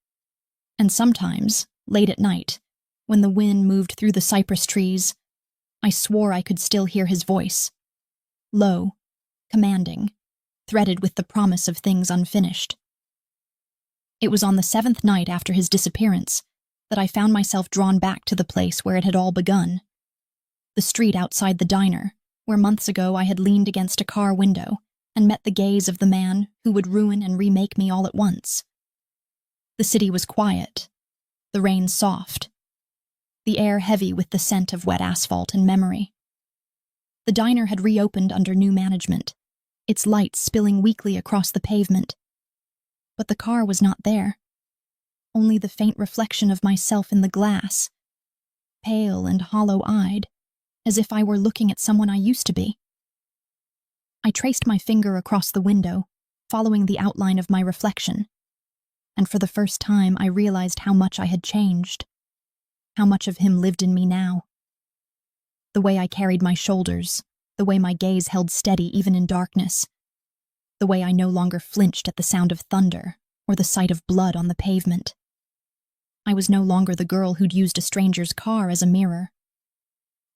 And sometimes, late at night, when the wind moved through the cypress trees, I swore I could still hear his voice, low, commanding, threaded with the promise of things unfinished. It was on the 7th night after his disappearance that I found myself drawn back to the place where it had all begun, the street outside the diner, where months ago I had leaned against a car window and met the gaze of the man who would ruin and remake me all at once. The city was quiet, the rain soft, the air heavy with the scent of wet asphalt and memory. The diner had reopened under new management, its lights spilling weakly across the pavement. But the car was not there, only the faint reflection of myself in the glass, pale and hollow-eyed, as if I were looking at someone I used to be. I traced my finger across the window, following the outline of my reflection, and for the first time I realized how much I had changed, how much of him lived in me now. The way I carried my shoulders, the way my gaze held steady even in darkness, the way I no longer flinched at the sound of thunder or the sight of blood on the pavement. I was no longer the girl who'd used a stranger's car as a mirror.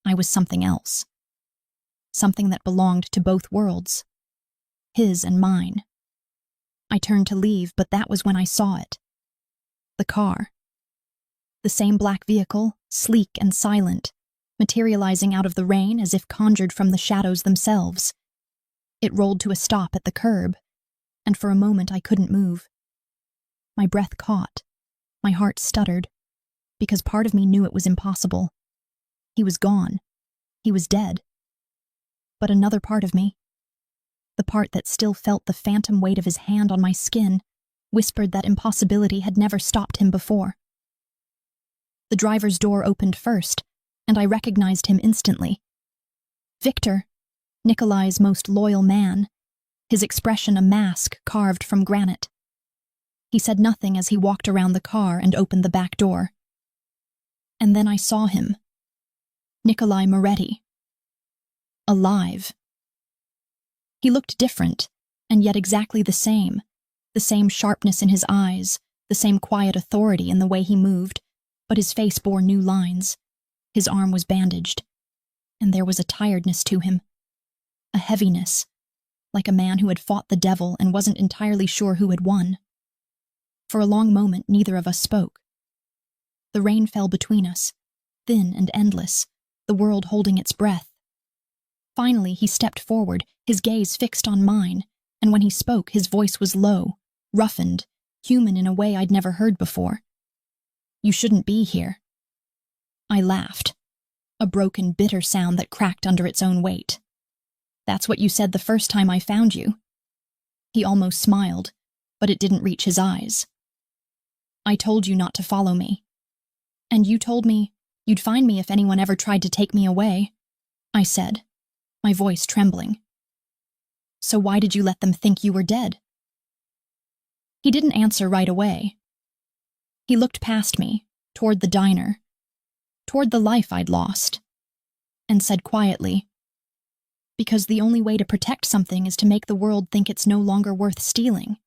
I was something else. Something that belonged to both worlds, his and mine. I turned to leave, but that was when I saw it. The car. The same black vehicle, sleek and silent, materializing out of the rain as if conjured from the shadows themselves. It rolled to a stop at the curb, and for a moment I couldn't move. My breath caught, my heart stuttered, because part of me knew it was impossible. He was gone. He was dead. But another part of me, the part that still felt the phantom weight of his hand on my skin, whispered that impossibility had never stopped him before. The driver's door opened first, and I recognized him instantly. Victor, Nikolai's most loyal man, his expression a mask carved from granite. He said nothing as he walked around the car and opened the back door. And then I saw him. Nikolai Moretti. Alive. He looked different, and yet exactly the same sharpness in his eyes, the same quiet authority in the way he moved, but his face bore new lines. His arm was bandaged, and there was a tiredness to him. a heaviness, like a man who had fought the devil and wasn't entirely sure who had won. For a long moment, neither of us spoke. The rain fell between us, thin and endless, the world holding its breath. Finally, he stepped forward, his gaze fixed on mine, and when he spoke, his voice was low, roughened, human in a way I'd never heard before. "You shouldn't be here." I laughed, a broken, bitter sound that cracked under its own weight. "That's what you said the first time I found you." He almost smiled, but it didn't reach his eyes. "I told you not to follow me. And you told me you'd find me if anyone ever tried to take me away," I said, my voice trembling. "So why did you let them think you were dead?" He didn't answer right away. He looked past me, toward the diner, toward the life I'd lost, and said quietly, "Because the only way to protect something is to make the world think it's no longer worth stealing."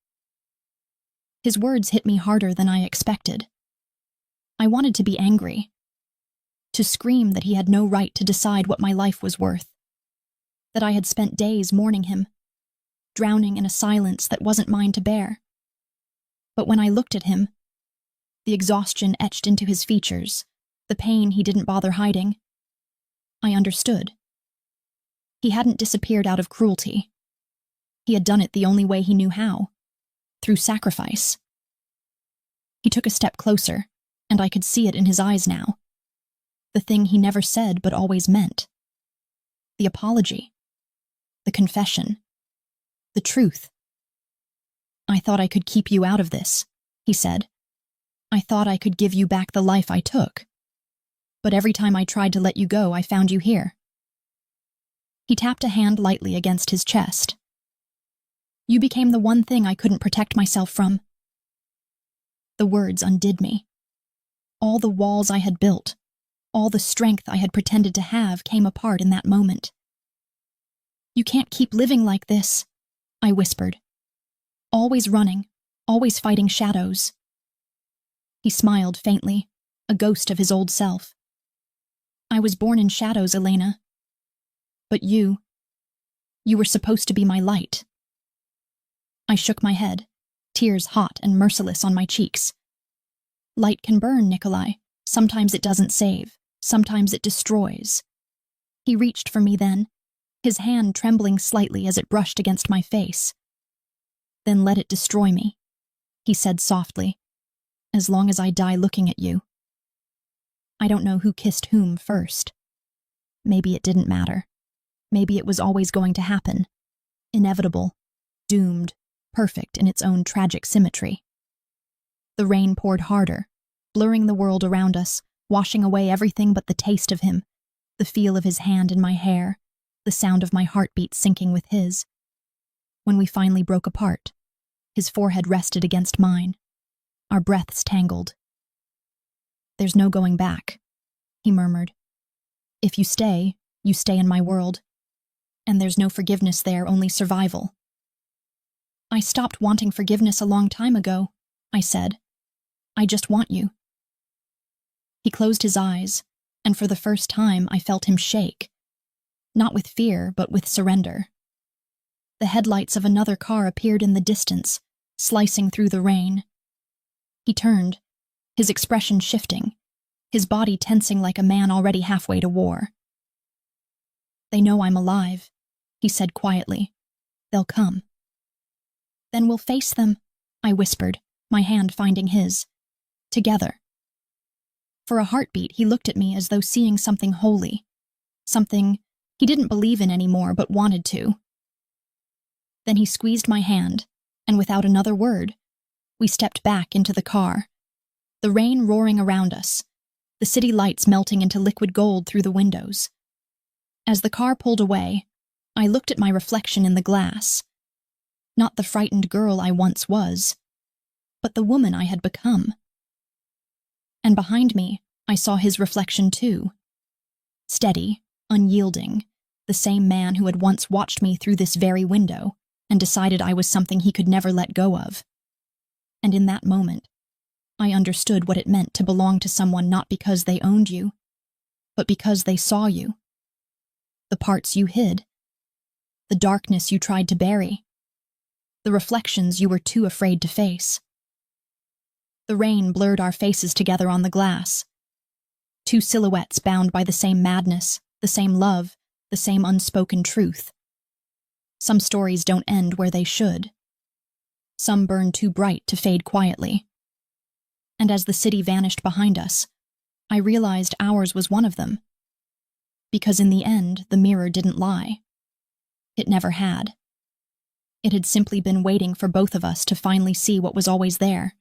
His words hit me harder than I expected. I wanted to be angry, to scream that he had no right to decide what my life was worth, that I had spent days mourning him, drowning in a silence that wasn't mine to bear. But when I looked at him, the exhaustion etched into his features, the pain he didn't bother hiding, I understood. He hadn't disappeared out of cruelty. He had done it the only way he knew how, through sacrifice. He took a step closer, and I could see it in his eyes now. The thing he never said but always meant. The apology. The confession. The truth. "I thought I could keep you out of this," he said. "I thought I could give you back the life I took. But every time I tried to let you go, I found you here." He tapped a hand lightly against his chest. "You became the one thing I couldn't protect myself from." The words undid me. All the walls I had built, all the strength I had pretended to have came apart in that moment. "You can't keep living like this," I whispered. "Always running, always fighting shadows." He smiled faintly, a ghost of his old self. "I was born in shadows, Elena. But you were supposed to be my light." I shook my head, tears hot and merciless on my cheeks. "Light can burn, Nikolai. Sometimes it doesn't save. Sometimes it destroys." He reached for me then, his hand trembling slightly as it brushed against my face. "Then let it destroy me," he said softly, "as long as I die looking at you." I don't know who kissed whom first. Maybe it didn't matter. Maybe it was always going to happen. Inevitable, doomed, perfect in its own tragic symmetry. The rain poured harder, blurring the world around us, washing away everything but the taste of him, the feel of his hand in my hair, the sound of my heartbeat syncing with his. When we finally broke apart, his forehead rested against mine, our breaths tangled. "There's no going back," he murmured. "If you stay in my world. And there's no forgiveness there, only survival." "I stopped wanting forgiveness a long time ago," I said. "I just want you." He closed his eyes, and for the first time I felt him shake. Not with fear, but with surrender. The headlights of another car appeared in the distance, slicing through the rain. He turned, his expression shifting, his body tensing like a man already halfway to war. "They know I'm alive," he said quietly. "They'll come." "Then we'll face them," I whispered, my hand finding his. "Together." For a heartbeat, he looked at me as though seeing something holy, something he didn't believe in anymore but wanted to. Then he squeezed my hand, and without another word, we stepped back into the car, the rain roaring around us, the city lights melting into liquid gold through the windows. As the car pulled away, I looked at my reflection in the glass. Not the frightened girl I once was, but the woman I had become. And behind me, I saw his reflection too. Steady, unyielding, the same man who had once watched me through this very window and decided I was something he could never let go of. And in that moment, I understood what it meant to belong to someone not because they owned you, but because they saw you. The parts you hid, the darkness you tried to bury, the reflections you were too afraid to face. The rain blurred our faces together on the glass, two silhouettes bound by the same madness, the same love, the same unspoken truth. Some stories don't end where they should. Some burn too bright to fade quietly. And as the city vanished behind us, I realized ours was one of them. Because in the end, the mirror didn't lie. It never had. It had simply been waiting for both of us to finally see what was always there.